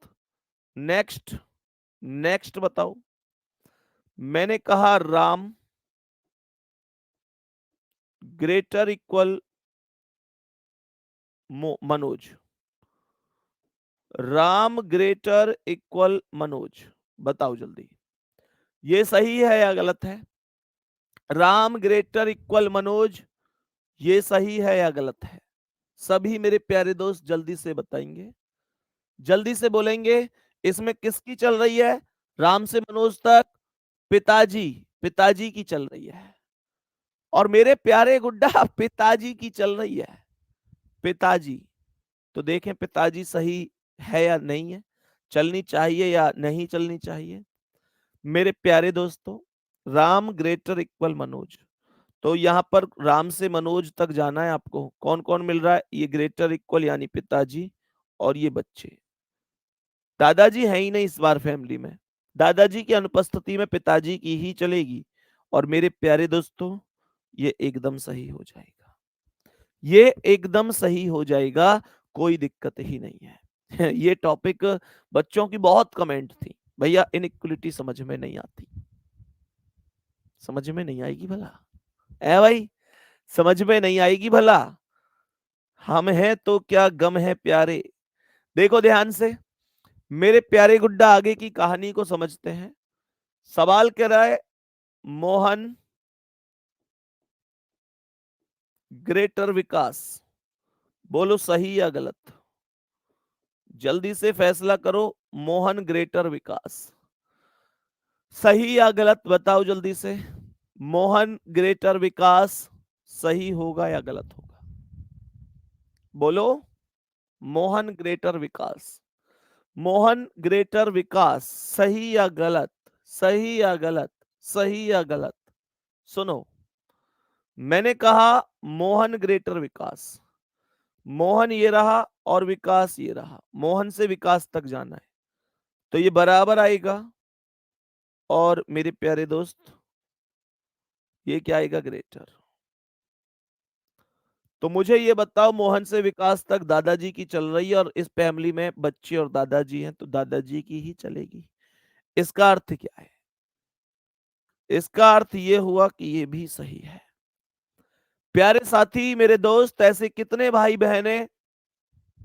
नेक्स्ट, नेक्स्ट बताओ। मैंने कहा Ram greater equal Manoj, Ram greater equal Manoj. बताओ जल्दी, ये सही है या गलत है? राम ग्रेटर इक्वल मनोज, ये सही है या गलत है? सभी मेरे प्यारे दोस्त जल्दी से बताएंगे, जल्दी से बोलेंगे। इसमें किसकी चल रही है? राम से मनोज तक पिताजी, पिताजी की चल रही है। और मेरे प्यारे गुड्डा पिताजी की चल रही है, पिताजी। तो देखें पिताजी सही है या नहीं है, चलनी चाहिए या नहीं चलनी चाहिए। मेरे प्यारे दोस्तों, राम ग्रेटर इक्वल मनोज, तो यहां पर राम से मनोज तक जाना है आपको। कौन कौन मिल रहा है? ये ग्रेटर इक्वल यानी पिताजी, और ये बच्चे। दादाजी है ही नहीं इस बार फैमिली में, दादाजी की अनुपस्थिति में पिताजी की ही चलेगी। और मेरे प्यारे दोस्तों, ये एकदम सही हो जाएगा, ये एकदम सही हो जाएगा, कोई दिक्कत ही नहीं है। ये टॉपिक बच्चों की बहुत कमेंट थी, भैया इनइक्वलिटी समझ में नहीं आती। समझ में नहीं आएगी भला? है भाई, समझ में नहीं आएगी भला? हम हैं तो क्या गम है प्यारे। देखो ध्यान से मेरे प्यारे गुड्डा, आगे की कहानी को समझते हैं। सवाल कह रहा है मोहन ग्रेटर विकास, बोलो सही या गलत? जल्दी से फैसला करो। मोहन ग्रेटर विकास, सही या गलत बताओ जल्दी से। मोहन ग्रेटर विकास सही होगा या गलत होगा? बोलो। मोहन ग्रेटर विकास। मोहन ग्रेटर विकास, सही या गलत? सही या गलत? सही या गलत? सुनो, मैंने कहा मोहन ग्रेटर विकास। मोहन ये रहा और विकास ये रहा, मोहन से विकास तक जाना है, तो ये बराबर आएगा। और मेरे प्यारे दोस्त, ये क्या आएगा? ग्रेटर। तो मुझे ये बताओ, मोहन से विकास तक दादाजी की चल रही है और इस फैमिली में बच्चे और दादाजी हैं, तो दादाजी की ही चलेगी। इसका अर्थ क्या है? इसका अर्थ ये हुआ कि ये भी सही है। प्यारे साथी, मेरे दोस्त, ऐसे कितने भाई बहन हैं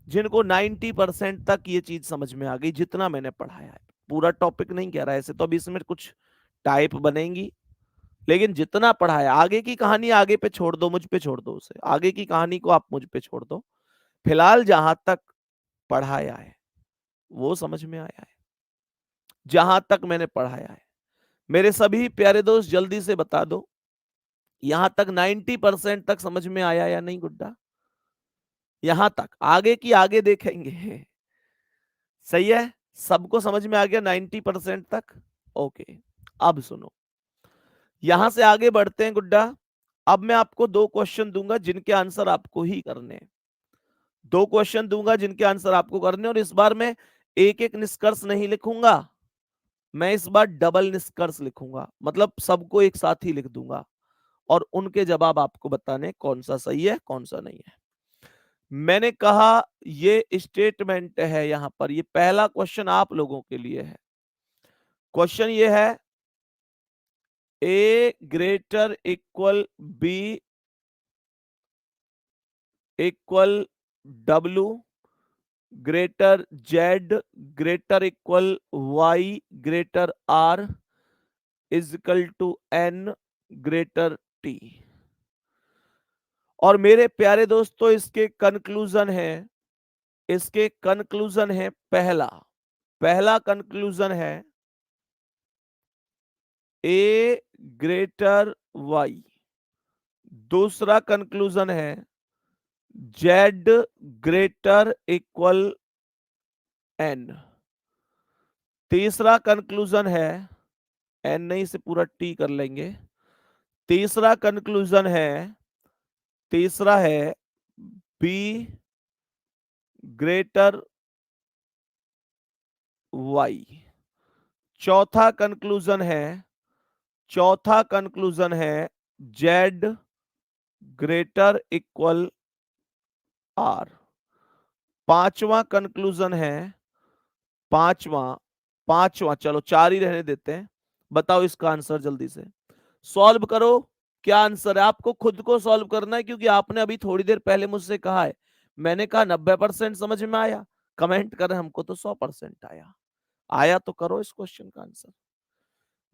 जिनको 90% तक ये चीज समझ में आ गई जितना मैंने पढ़ाया है? पूरा टॉपिक नहीं कह रहा है ऐसे, तो अभी इसमें कुछ टाइप बनेंगी, लेकिन जितना पढ़ाया, आगे की कहानी आगे पे छोड़ दो, मुझ पे छोड़ दो उसे, आगे की कहानी को आप मुझ पे छोड़ दो। फिलहाल जहां तक पढ़ाया है वो समझ में आया है, जहां तक मैंने पढ़ाया है। मेरे सभी प्यारे दोस्त, जल्दी से बता दो, यहां तक 90% तक समझ में आया या नहीं गुड्डा? यहां तक, आगे की आगे देखेंगे। सही है, सबको समझ में आ गया 90% तक? ओके, अब सुनो, यहां से आगे बढ़ते हैं गुड्डा। अब मैं आपको दो क्वेश्चन दूंगा जिनके आंसर आपको ही करने हैं। दो क्वेश्चन दूंगा जिनके आंसर आपको करने, और इस बार मैं एक एक निष्कर्ष नहीं लिखूंगा, मैं इस बार डबल निष्कर्ष लिखूंगा, मतलब सबको एक साथ ही लिख दूंगा और उनके जवाब आपको बताने कौन सा सही है कौन सा नहीं है। मैंने कहा ये स्टेटमेंट है, यहां पर ये पहला क्वेश्चन आप लोगों के लिए है। क्वेश्चन ये है, A greater equal B equal W greater Z greater equal Y greater R is equal to N greater T. और मेरे प्यारे दोस्तों, इसके कंक्लूजन है, इसके कंक्लूजन है, पहला पहला कंक्लूजन है ए ग्रेटर वाई। दूसरा कंक्लूजन है जेड ग्रेटर इक्वल एन। तीसरा कंक्लूजन है, एन नहीं से पूरा टी कर लेंगे। तीसरा कंक्लूजन है, तीसरा है बी ग्रेटर वाई। चौथा कंक्लूजन है, चौथा कंक्लूजन है जेड ग्रेटर इक्वल आर। पांचवा कंक्लूजन है, पांचवा पांचवा चलो चार ही रहने देते हैं। बताओ इसका आंसर जल्दी से सॉल्व करो। क्या आंसर है? आपको खुद को सॉल्व करना है, क्योंकि आपने अभी थोड़ी देर पहले मुझसे कहा है, मैंने कहा 90% समझ में आया, कमेंट करें हमको तो 100% आया। आया तो करो इस क्वेश्चन का आंसर।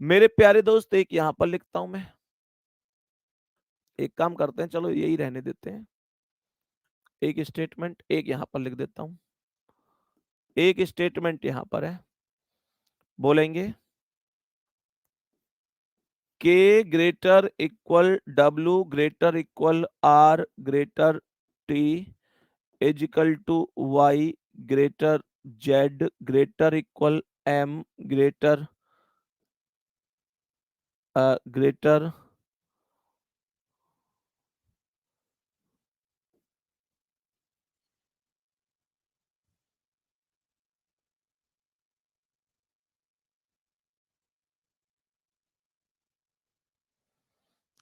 मेरे प्यारे दोस्त, एक यहां पर लिखता हूं मैं, एक काम करते हैं, चलो यही रहने देते हैं, एक स्टेटमेंट एक यहां पर लिख देता हूं। एक स्टेटमेंट यहां पर है, बोलेंगे K greater equal W greater equal R greater T equal to Y greater Z greater equal M greater greater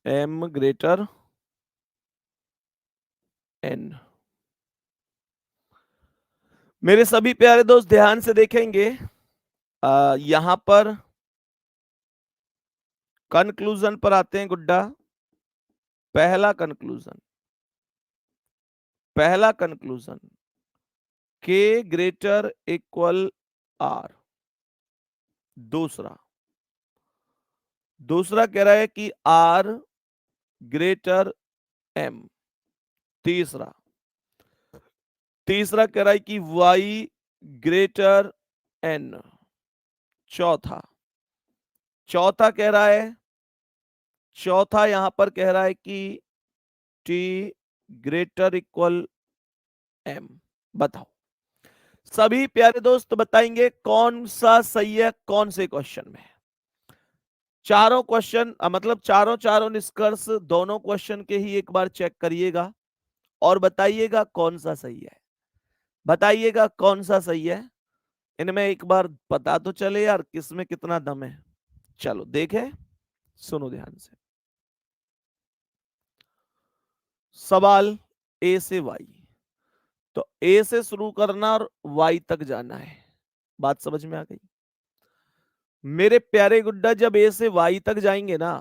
M greater N. मेरे सभी प्यारे दोस्त ध्यान से देखेंगे, यहां पर कंक्लूजन पर आते हैं गुड्डा। पहला कंक्लूजन, पहला कंक्लूजन के ग्रेटर इक्वल आर। दूसरा, दूसरा कह रहा है कि आर ग्रेटर एम। तीसरा, तीसरा कह रहा है कि वाई ग्रेटर एन। चौथा, चौथा कह रहा है, चौथा यहां पर कह रहा है कि टी ग्रेटर इक्वल एम। बताओ सभी प्यारे दोस्त, बताएंगे कौन सा सही है कौन से क्वेश्चन में। चारों क्वेश्चन मतलब चारों चारों निष्कर्ष दोनों क्वेश्चन के ही एक बार चेक करिएगा और बताइएगा कौन सा सही है। बताइएगा कौन सा सही है। इनमें एक बार पता तो चले यार किसमें कितना दम है। चलो देखें, सुनो ध्यान से। सवाल ए से वाई, तो ए से शुरू करना और वाई तक जाना है। बात समझ में आ गई मेरे प्यारे गुड्डा? जब ए से वाई तक जाएंगे ना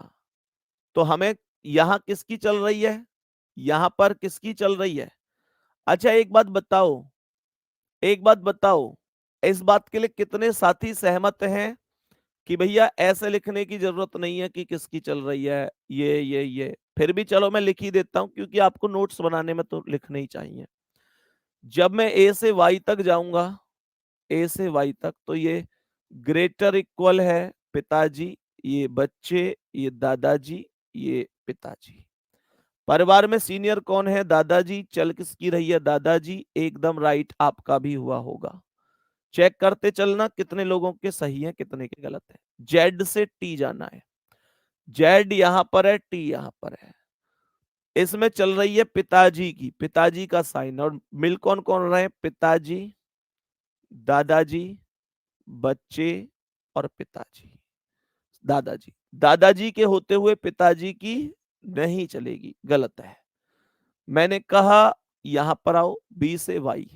तो हमें यहां किसकी चल रही है, यहां पर किसकी चल रही है। अच्छा एक बात बताओ, एक बात बताओ, इस बात के लिए कितने साथी सहमत हैं कि भैया ऐसे लिखने की जरूरत नहीं है कि किसकी चल रही है ये। फिर भी चलो मैं लिख ही देता हूं क्योंकि आपको नोट्स बनाने में तो लिखने ही चाहिए। जब मैं ए से वाई तक जाऊंगा, ए से वाई तक, तो ये ग्रेटर इक्वल है पिताजी, ये बच्चे, ये दादाजी, ये पिताजी। परिवार में सीनियर कौन है? दादाजी। चल किसकी रही है? दादाजी। एकदम राइट, आपका भी हुआ होगा। चेक करते चलना कितने लोगों के सही है कितने के गलत है। जेड से टी जाना है। जेड यहां पर है, टी यहां पर है। इसमें चल रही है पिताजी की, पिताजी का साइन। और मिल कौन कौन रहे? पिताजी, दादाजी, बच्चे और पिताजी। दादाजी, दादाजी के होते हुए पिताजी की नहीं चलेगी, गलत है। मैंने कहा यहां पर आओ, बी से वाई,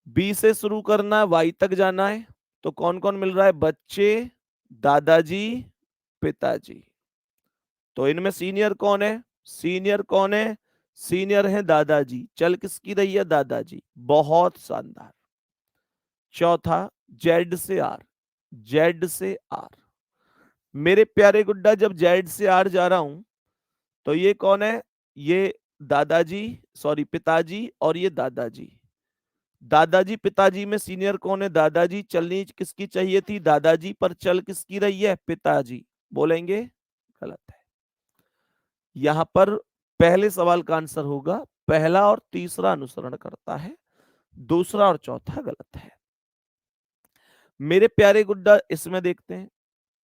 बी से शुरू करना है, वाई तक जाना है। तो कौन कौन मिल रहा है? बच्चे, दादाजी, पिताजी। तो इनमें सीनियर कौन है? सीनियर कौन है? सीनियर है दादाजी। चल किसकी रही है? दादाजी। बहुत शानदार। चौथा, जेड से आर, जेड से आर। मेरे प्यारे गुड्डा जब जेड से आर जा रहा हूं तो ये कौन है? ये दादाजी, सॉरी पिताजी, और ये दादाजी। दादाजी पिताजी में सीनियर कौन है? दादाजी। चलनी किसकी चाहिए थी? दादाजी, पर चल किसकी रही है? पिताजी। बोलेंगे गलत है। यहां पर पहले सवाल का आंसर होगा पहला और तीसरा अनुसरण करता है, दूसरा और चौथा गलत है। मेरे प्यारे गुड्डा इसमें देखते हैं,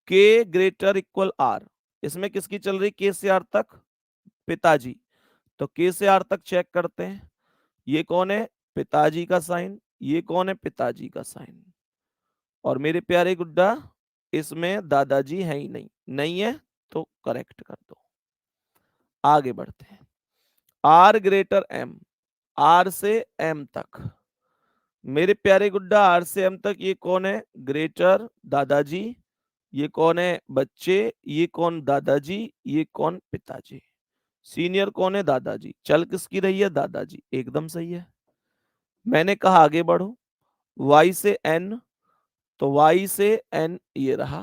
के ग्रेटर इक्वल आर, इसमें किसकी चल रही? के से आर तक, पिताजी। तो के से आर तक चेक करते हैं। ये कौन है? पिताजी का साइन। ये कौन है? पिताजी का साइन। और मेरे प्यारे गुड्डा इसमें दादाजी है ही नहीं, नहीं है तो करेक्ट कर दो। आगे बढ़ते हैं। आर ग्रेटर एम, आर से एम तक। मेरे प्यारे गुड्डा आर से एम तक ये कौन है? ग्रेटर दादाजी। ये कौन है? बच्चे। ये कौन? दादाजी। ये कौन? पिताजी। सीनियर कौन है? दादाजी। चल किसकी रही है? दादाजी। एकदम सही है। मैंने कहा आगे बढ़ो, वाई से एन, तो वाई से एन ये रहा।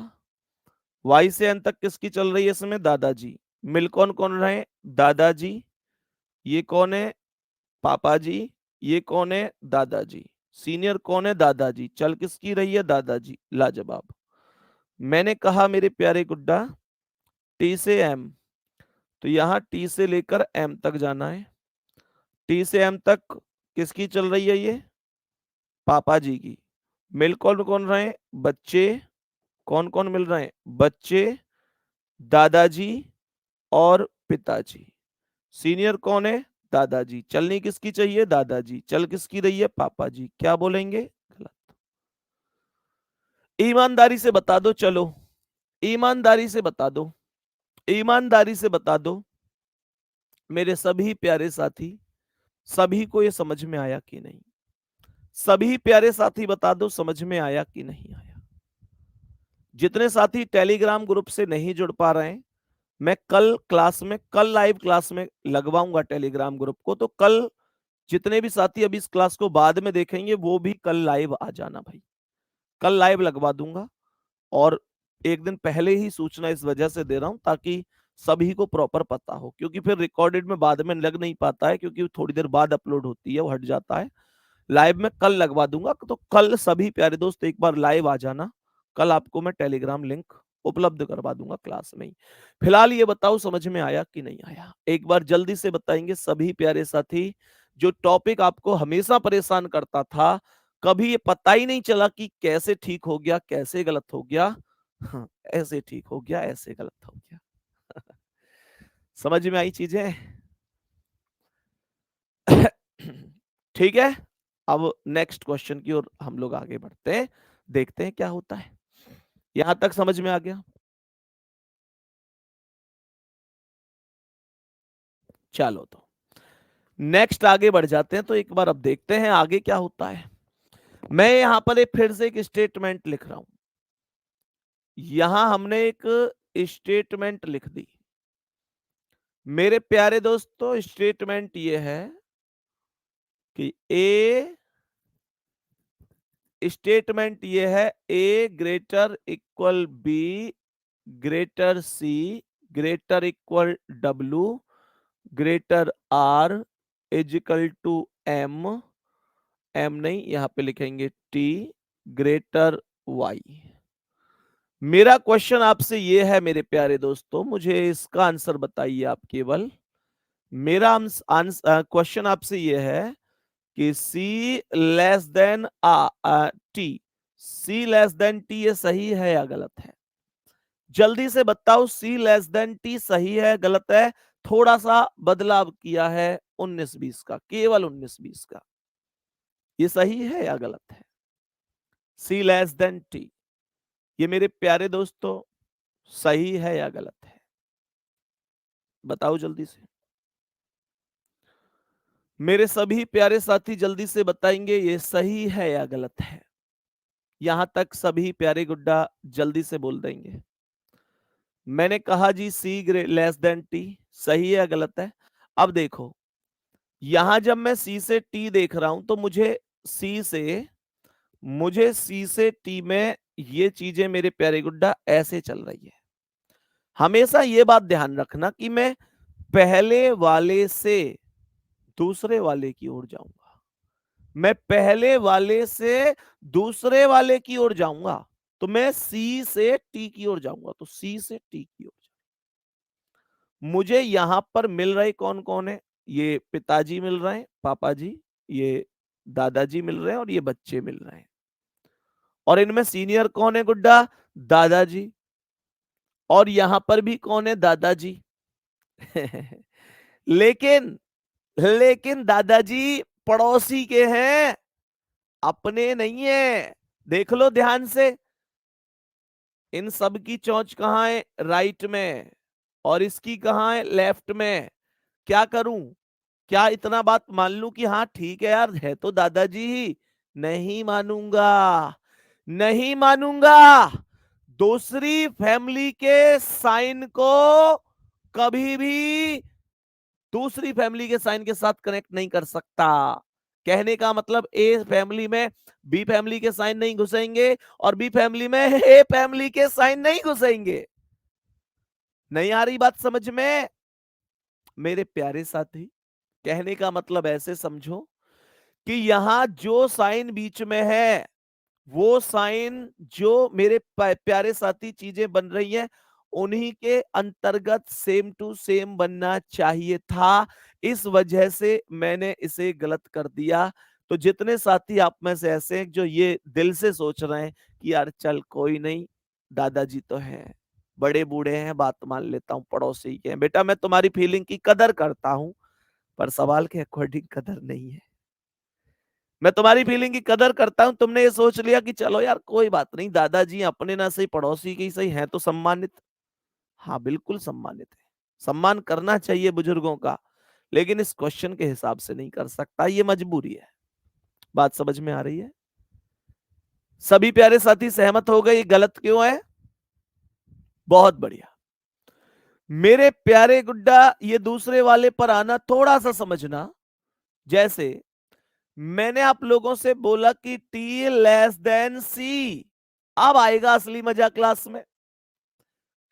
वाई से एन तक किसकी चल रही है? इसमें दादाजी। मिल कौन कौन रहे? दादाजी। ये कौन है? पापा जी। ये कौन है? दादाजी। सीनियर कौन है? दादाजी। चल किसकी रही है? दादाजी। लाजवाब। मैंने कहा मेरे प्यारे गुड्डा टी से एम, तो यहां टी से लेकर एम तक जाना है। टी से एम तक किसकी चल रही है? ये पापा जी की। मिल कौन कौन रहे? बच्चे। कौन कौन मिल रहे हैं? बच्चे, दादाजी और पिताजी। सीनियर कौन है? दादाजी। चलनी किसकी चाहिए? दादाजी। चल किसकी रही है? पापा जी। क्या बोलेंगे? गलत। ईमानदारी से बता दो, चलो ईमानदारी से बता दो, ईमानदारी से बता दो मेरे सभी प्यारे साथी, सभी को ये समझ में आया कि नहीं? सभी प्यारे साथी बता दो समझ में आया कि नहीं आया। जितने साथी टेलीग्राम ग्रुप से नहीं जुड़ पा रहे हैं, मैं कल क्लास में, कल लाइव क्लास में लगवाऊंगा टेलीग्राम ग्रुप को। तो कल जितने भी साथी अभी इस क्लास को बाद में देखेंगे वो भी कल लाइव आ जाना भाई। कल लाइव लगवा दूंगा और एक दिन पहले ही सूचना इस वजह से दे रहा हूं ताकि सभी को प्रॉपर पता हो, क्योंकि फिर रिकॉर्डेड में बाद में लग नहीं पाता है, क्योंकि थोड़ी देर बाद अपलोड होती है, वो हट जाता है। लाइव में कल लगवा दूंगा। तो कल सभी प्यारे दोस्त एक बार लाइव आ जाना। कल आपको मैं टेलीग्राम लिंक उपलब्ध करवा दूंगा क्लास में ही। फिलहाल ये बताओ समझ में आया कि नहीं आया? एक बार जल्दी से बताएंगे सभी प्यारे साथी जो टॉपिक आपको हमेशा परेशान करता था, कभी ये पता ही नहीं चला कि कैसे ठीक हो गया, कैसे गलत हो गया। हाँ, ऐसे ठीक हो गया, ऐसे गलत हो गया। समझ में आई चीजें? ठीक है, अब नेक्स्ट क्वेश्चन की ओर हम लोग आगे बढ़ते हैं, देखते हैं क्या होता है। यहां तक समझ में आ गया? चलो तो नेक्स्ट आगे बढ़ जाते हैं, तो एक बार अब देखते हैं आगे क्या होता है। मैं यहां पर एक फिर से एक स्टेटमेंट लिख रहा हूं। यहां हमने एक स्टेटमेंट लिख दी। मेरे प्यारे दोस्तों, स्टेटमेंट ये है कि स्टेटमेंट ये है A greater equal B greater C greater equal W greater R equal to M, M नहीं यहां पे लिखेंगे टी ग्रेटर वाई। मेरा क्वेश्चन आपसे ये है मेरे प्यारे दोस्तों, मुझे इसका आंसर बताइए आप केवल। मेरा क्वेश्चन आपसे ये है कि सी लेस देन टी, सी लेस देन टी ये सही है या गलत है? जल्दी से बताओ, सी लेस देन टी सही है गलत है? थोड़ा सा बदलाव किया है 19-20 का, केवल 19-20 का। ये सही है या गलत है? सी लेस देन टी, ये मेरे प्यारे दोस्तों सही है या गलत है? बताओ जल्दी से। मेरे सभी प्यारे साथी जल्दी से बताएंगे ये सही है या गलत है। यहां तक सभी प्यारे गुड्डा जल्दी से बोल देंगे। मैंने कहा जी सी लेस देन टी, सही है या गलत है? अब देखो, यहां जब मैं सी से टी देख रहा हूं तो मुझे सी से टी में ये चीजें मेरे प्यारे गुड्डा ऐसे चल रही है। हमेशा ये बात ध्यान रखना कि मैं पहले वाले से दूसरे वाले की ओर जाऊंगा, मैं पहले वाले से दूसरे वाले की ओर जाऊंगा, तो मैं सी से टी की ओर जाऊंगा, तो सी से टी की ओर। मुझे यहां पर मिल रहे कौन कौन है? ये पिताजी मिल रहे हैं, पापा जी, ये दादाजी मिल रहे हैं और ये बच्चे मिल रहे हैं। और इनमें सीनियर कौन है गुड्डा? दादाजी। और यहां पर भी कौन है? दादाजी। लेकिन लेकिन दादाजी पड़ोसी के हैं, अपने नहीं है। देख लो ध्यान से, इन सब की चोंच कहां है? राइट में, और इसकी कहां है? लेफ्ट में। क्या करूं? क्या इतना बात मान लूं कि हाँ ठीक है यार, है तो दादाजी ही? नहीं मानूंगा, नहीं मानूंगा। दूसरी फैमिली के साइन को कभी भी दूसरी फैमिली के साइन के साथ कनेक्ट नहीं कर सकता। कहने का मतलब ए फैमिली में बी फैमिली के साइन नहीं घुसेंगे और बी फैमिली में ए फैमिली के साइन नहीं घुसेंगे। नहीं आ रही बात समझ में मेरे प्यारे साथी? कहने का मतलब ऐसे समझो कि यहां जो साइन बीच में है, वो साइन जो मेरे प्यारे साथी चीजें बन रही हैं, उन्हीं के अंतर्गत सेम टू सेम बनना चाहिए था। इस वजह से मैंने इसे गलत कर दिया। तो जितने साथी आप में से ऐसे हैं जो ये दिल से सोच रहे हैं कि यार चल कोई नहीं, दादाजी तो हैं, बड़े बूढ़े हैं, बात मान लेता हूं, पड़ोसी के हैं, बेटा मैं तुम्हारी फीलिंग की कदर करता हूं, पर सवाल के अकॉर्डिंग कदर नहीं है। मैं तुम्हारी फीलिंग की कदर करता हूं, तुमने ये सोच लिया कि चलो यार कोई बात नहीं, दादाजी अपने ना सही पड़ोसी के ही सही हैं तो सम्मानित। हाँ बिल्कुल सम्मानित है, सम्मान करना चाहिए बुजुर्गों का, लेकिन इस क्वेश्चन के हिसाब से नहीं कर सकता, ये मजबूरी है। बात समझ में आ रही है? सभी प्यारे साथी सहमत हो गए ये गलत क्यों है? बहुत बढ़िया। मेरे प्यारे गुड्डा, ये दूसरे वाले पर आना थोड़ा सा समझना। जैसे मैंने आप लोगों से बोला कि टी लेस देन सी, अब आएगा असली मजा क्लास में।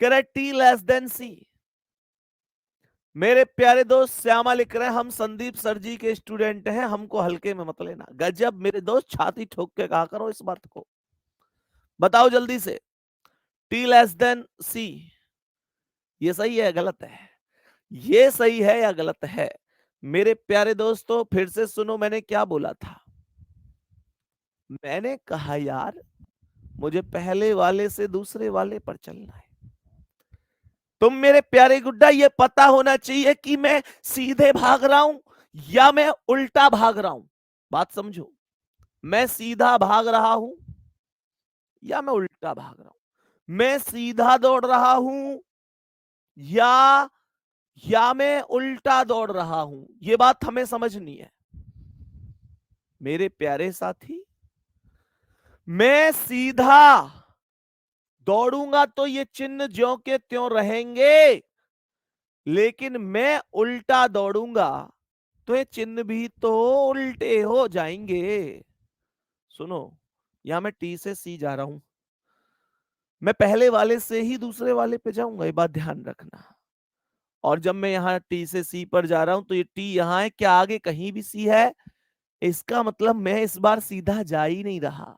करेक्ट, टी लेस देन सी। मेरे प्यारे दोस्त श्यामा लिख रहे हैं हम संदीप सर जी के स्टूडेंट हैं, हमको हल्के में मत लेना। गजब मेरे दोस्त, छाती ठोक के कहा करो इस बात को। बताओ जल्दी से, टी लेस देन सी ये सही है गलत है? ये सही है या गलत है? मेरे प्यारे दोस्तों फिर से सुनो मैंने क्या बोला था। मैंने कहा यार मुझे पहले वाले से दूसरे वाले पर चलना है। तुम मेरे प्यारे गुड्डा ये पता होना चाहिए कि मैं सीधे भाग रहा हूं या मैं उल्टा भाग रहा हूं। बात समझो, मैं सीधा भाग रहा हूं या मैं उल्टा भाग रहा हूं, मैं सीधा दौड़ रहा हूं या मैं उल्टा दौड़ रहा हूं। ये बात हमें समझनी है मेरे प्यारे साथी। मैं सीधा दौड़ूंगा तो ये चिन्ह ज्यों के त्यों रहेंगे, लेकिन मैं उल्टा दौड़ूंगा तो ये चिन्ह भी तो उल्टे हो जाएंगे। सुनो, यहां मैं टी से सी जा रहा हूं, मैं पहले वाले से ही दूसरे वाले पे जाऊंगा, ये बात ध्यान रखना। और जब मैं यहाँ टी से सी पर जा रहा हूं तो ये टी यहाँ है, क्या आगे कहीं भी सी है? इसका मतलब मैं इस बार सीधा जा ही नहीं रहा।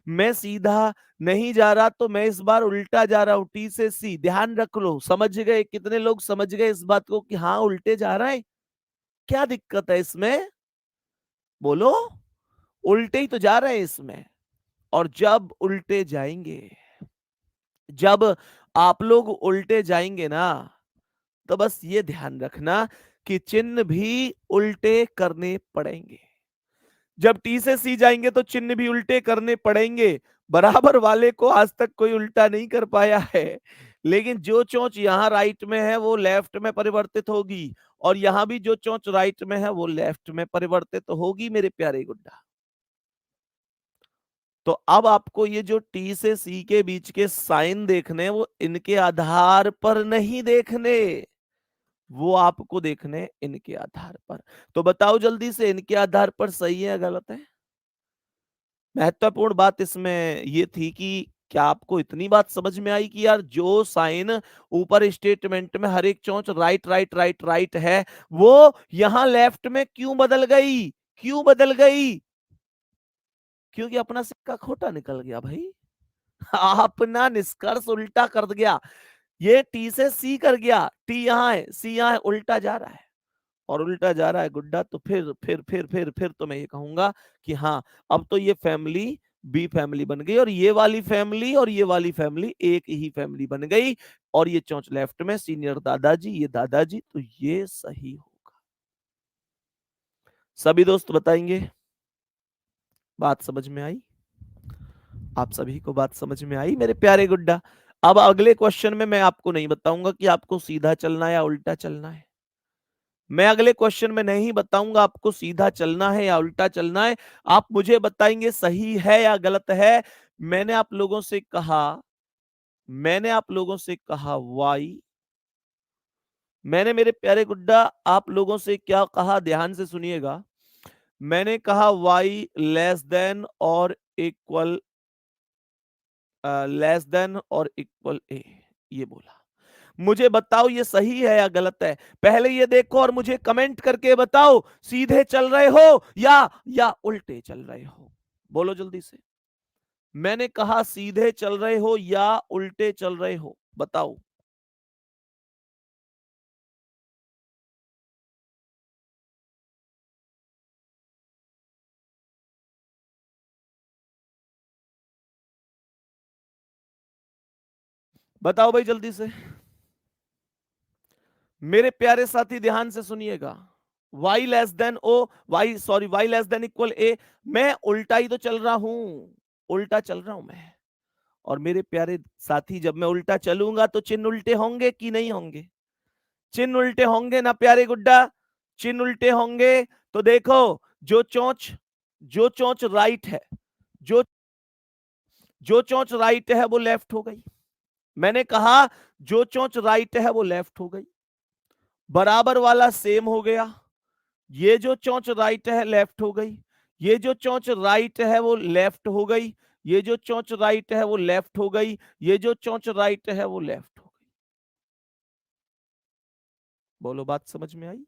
मैं सीधा नहीं जा रहा तो मैं इस बार उल्टा जा रहा हूं, टी से सी। ध्यान रख लो, समझ गए? कितने लोग समझ गए इस बात को कि हाँ उल्टे जा रहा है? क्या दिक्कत है इसमें? बोलो, उल्टे ही तो जा रहे हैं इसमें। और जब उल्टे जाएंगे, जब आप लोग उल्टे जाएंगे ना, तो बस ये ध्यान रखना कि चिन्ह भी उल्टे करने पड़ेंगे। जब टी से सी जाएंगे तो चिन्ह भी उल्टे करने पड़ेंगे। बराबर वाले को आज तक कोई उल्टा नहीं कर पाया है, लेकिन जो चोंच यहां राइट में है वो लेफ्ट में परिवर्तित होगी, और यहां भी जो चोंच राइट में है वो लेफ्ट में परिवर्तित होगी मेरे प्यारे गुड्डा। तो अब आपको ये जो टी से सी के बीच के साइन देखने, वो इनके आधार पर नहीं देखने, वो आपको देखने इनके आधार पर। तो बताओ जल्दी से, इनके आधार पर सही है या गलत है? महत्वपूर्ण बात इसमें ये थी कि क्या आपको इतनी बात समझ में आई कि यार जो साइन ऊपर स्टेटमेंट में हर एक चौंच राइट राइट राइट राइट है, वो यहां लेफ्ट में क्यों बदल गई? क्यों बदल गई? क्योंकि अपना सिक्का खोटा निकल गया भाई। अपना निष्कर्ष उल्टा कर गया। ये टी से सी कर गया, टी यहां है, सी यहां है, उल्टा जा रहा है। और उल्टा जा रहा है गुड्डा, तो फिर तो मैं ये कहूंगा कि हाँ, अब तो ये फैमिली बी फैमिली बन गई, और ये वाली फैमिली और ये वाली फैमिली एक ही फैमिली बन गई। और ये चौंच लेफ्ट में सीनियर दादाजी, ये दादाजी, तो ये सही होगा। सभी दोस्त बताएंगे बात समझ में आई? आप सभी को बात समझ में आई मेरे प्यारे गुड्डा? अब अगले क्वेश्चन में मैं आपको नहीं बताऊंगा कि आपको सीधा चलना है या उल्टा चलना है। मैं अगले क्वेश्चन में नहीं बताऊंगा आपको सीधा चलना है या उल्टा चलना है। आप मुझे बताएंगे सही है या गलत है। मैंने आप लोगों से कहा, मैंने आप लोगों से कहा वाई, मैंने मेरे प्यारे गुड्डा आप लोगों से क्या कहा, ध्यान से सुनिएगा। मैंने कहा वाई लेस देन और इक्वल, लेस देन और इक्वल ए, ये बोला। मुझे बताओ ये सही है या गलत है? पहले ये देखो और मुझे कमेंट करके बताओ, सीधे चल रहे हो या उल्टे चल रहे हो? बोलो जल्दी से। मैंने कहा सीधे चल रहे हो या उल्टे चल रहे हो, बताओ। बताओ भाई जल्दी से। मेरे प्यारे साथी ध्यान से सुनिएगा। y less than O, y sorry y less than equal A, मैं उल्टा ही तो चल रहा हूं, उल्टा चल रहा हूं मैं। और मेरे प्यारे साथी जब मैं उल्टा चलूंगा तो चिन्ह उल्टे होंगे कि नहीं होंगे? चिन्ह उल्टे होंगे ना प्यारे गुड्डा? चिन्ह उल्टे होंगे। तो देखो, जो चोंच, जो चोंच राइट है, जो जो चोंच राइट है वो लेफ्ट हो गई। मैंने कहा जो चोंच राइट है वो लेफ्ट हो गई। बराबर वाला सेम हो गया। ये जो चोंच राइट है लेफ्ट हो गई, ये जो चोंच राइट है वो लेफ्ट हो गई, ये जो चोंच राइट है वो लेफ्ट हो गई, ये जो चोंच राइट है वो लेफ्ट हो गई। बोलो बात समझ में आई?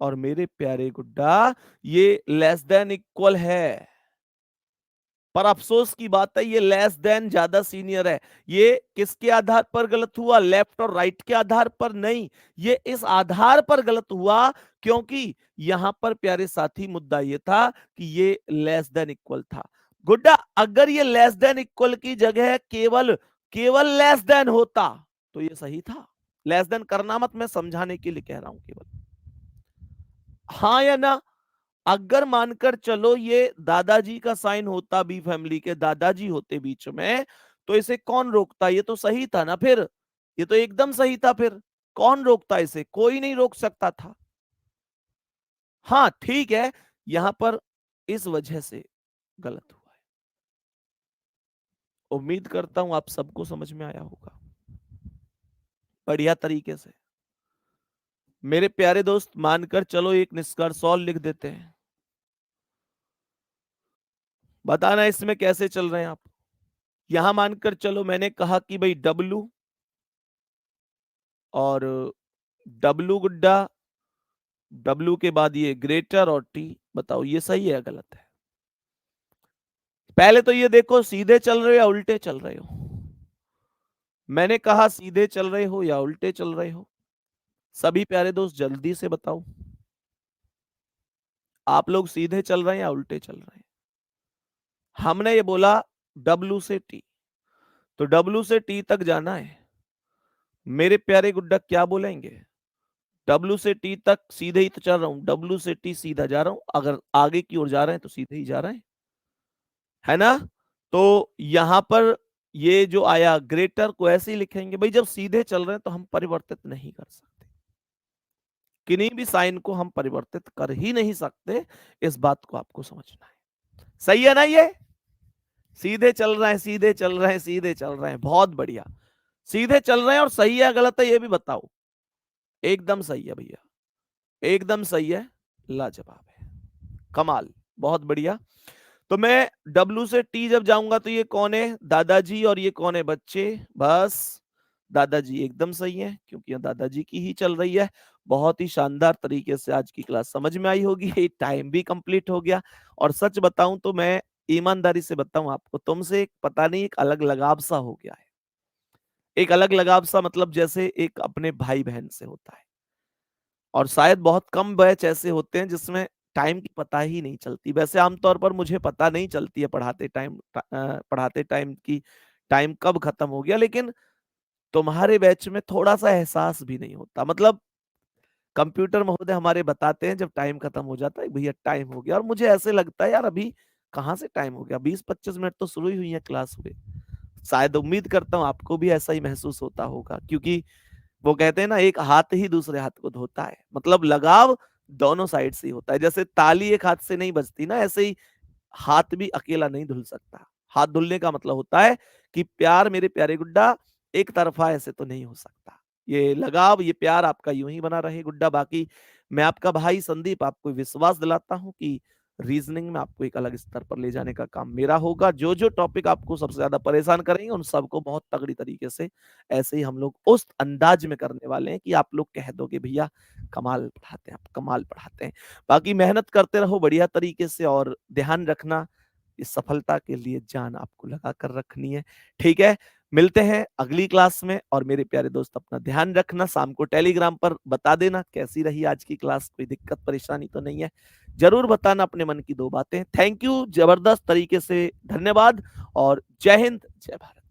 और मेरे प्यारे गुड्डा, ये लेस देन इक्वल है। पर अफसोस की बात है ये लेस देन ज्यादा सीनियर है। ये किसके आधार पर गलत हुआ? लेफ्ट और राइट के आधार पर नहीं, ये इस आधार पर गलत हुआ क्योंकि यहां पर प्यारे साथी मुद्दा ये था कि ये लेस देन इक्वल था। गुड्डा, अगर ये लेस देन इक्वल की जगह केवल केवल लेस देन होता तो ये सही था। लेस देन करना मत, मैं समझाने के लिए कह रहा हूं केवल। हाँ या ना? अगर मानकर चलो ये दादाजी का साइन होता, बी फैमिली के दादाजी होते बीच में, तो इसे कौन रोकता? ये तो सही था ना फिर, ये तो एकदम सही था। फिर कौन रोकता इसे? कोई नहीं रोक सकता था। हाँ ठीक है, यहां पर इस वजह से गलत हुआ है। उम्मीद करता हूं आप सबको समझ में आया होगा बढ़िया तरीके से। मेरे प्यारे दोस्त, मानकर चलो एक निष्कर्ष और लिख देते हैं। बताना इसमें कैसे चल रहे हैं आप। यहां मानकर चलो मैंने कहा कि भाई डब्लू और डब्लू गुड्डा, डब्लू के बाद ये ग्रेटर और टी, बताओ ये सही है या गलत है? पहले तो ये देखो सीधे चल रहे हो या उल्टे चल रहे हो। मैंने कहा सीधे चल रहे हो या उल्टे चल रहे हो? सभी प्यारे दोस्त जल्दी से बताओ, आप लोग सीधे चल रहे हैं या उल्टे चल रहे हैं? हमने ये बोला डब्लू से टी, तो डब्लू से टी तक जाना है। मेरे प्यारे गुड्डा क्या बोलेंगे? डब्लू से टी तक सीधे ही तो चल रहा हूं, डब्लू से टी सीधा जा रहा हूं, अगर आगे की ओर जा रहे हैं तो सीधे ही जा रहे हैं, है ना? तो यहां पर ये जो आया ग्रेटर को ऐसे ही लिखेंगे। भाई जब सीधे चल रहे हैं तो हम परिवर्तित नहीं कर सकते, किन्हीं भी साइन को हम परिवर्तित कर ही नहीं सकते। इस बात को आपको समझना है। सही है ना? ये सीधे चल रहे हैं, सीधे चल रहे हैं, सीधे चल रहे हैं, बहुत बढ़िया। सीधे चल रहे हैं और सही है गलत है ये भी बताओ। एकदम सही है भैया, एकदम सही है, लाजवाब है, कमाल, बहुत बढ़िया। तो मैं डब्लू से टी जब जाऊंगा तो ये कौन है? दादाजी, और ये कौन है? बच्चे। बस दादाजी एकदम सही है क्योंकि यह दादाजी की ही चल रही है। बहुत ही शानदार तरीके से आज की क्लास समझ में आई होगी। टाइम भी कंप्लीट हो गया। और सच बताऊं तो मैं ईमानदारी से बताऊं आपको, तुमसे एक पता नहीं एक अलग लगाव सा हो गया है। एक अलग लगाव सा मतलब जैसे एक अपने भाई बहन से होता है। और शायद बहुत कम बैच ऐसे होते हैं जिसमें टाइम की पता ही नहीं चलती। वैसे आमतौर पर मुझे पता नहीं चलती है पढ़ाते टाइम की टाइम कब खत्म हो गया, लेकिन तुम्हारे बैच में थोड़ा सा एहसास भी नहीं होता। मतलब कंप्यूटर महोदय हमारे बताते हैं जब टाइम खत्म हो जाता है, भैया टाइम हो गया, और मुझे ऐसे लगता है यार अभी कहाँ से टाइम हो गया, 20-25 मिनट तो शुरू ही हुई है क्लास हुए। शायद उम्मीद करता हूँ आपको भी ऐसा ही महसूस होता होगा, क्योंकि वो कहते हैं ना एक हाथ ही दूसरे हाथ को धोता है। मतलब लगाव दोनों साइड से ही होता है। जैसे ताली एक हाथ से नहीं बजती ना, ऐसे ही हाथ भी अकेला नहीं धुल सकता। हाथ धुलने का मतलब होता है कि प्यार मेरे प्यारे गुड्डा एक तरफा ऐसे तो नहीं हो सकता। ये लगाव, ये प्यार आपका यूं ही बना रहे गुड्डा। बाकी मैं आपका भाई संदीप आपको विश्वास दिलाता हूं कि रीजनिंग में आपको एक अलग स्तर पर ले जाने का काम मेरा होगा। जो जो टॉपिक आपको सबसे ज्यादा परेशान करेंगे उन सबको बहुत तगड़ी तरीके से ऐसे ही हम लोग उस अंदाज में करने वाले हैं कि आप लोग कह दो कि भैया कमाल पढ़ाते हैं, आप कमाल पढ़ाते हैं। बाकी मेहनत करते रहो बढ़िया तरीके से, और ध्यान रखना इस सफलता के लिए जान आपको लगा कर रखनी है। ठीक है, मिलते हैं अगली क्लास में। और मेरे प्यारे दोस्त अपना ध्यान रखना। शाम को टेलीग्राम पर बता देना कैसी रही आज की क्लास, कोई दिक्कत परेशानी तो नहीं है। जरूर बताना अपने मन की दो बातें। थैंक यू, जबरदस्त तरीके से धन्यवाद, और जय हिंद, जय भारत।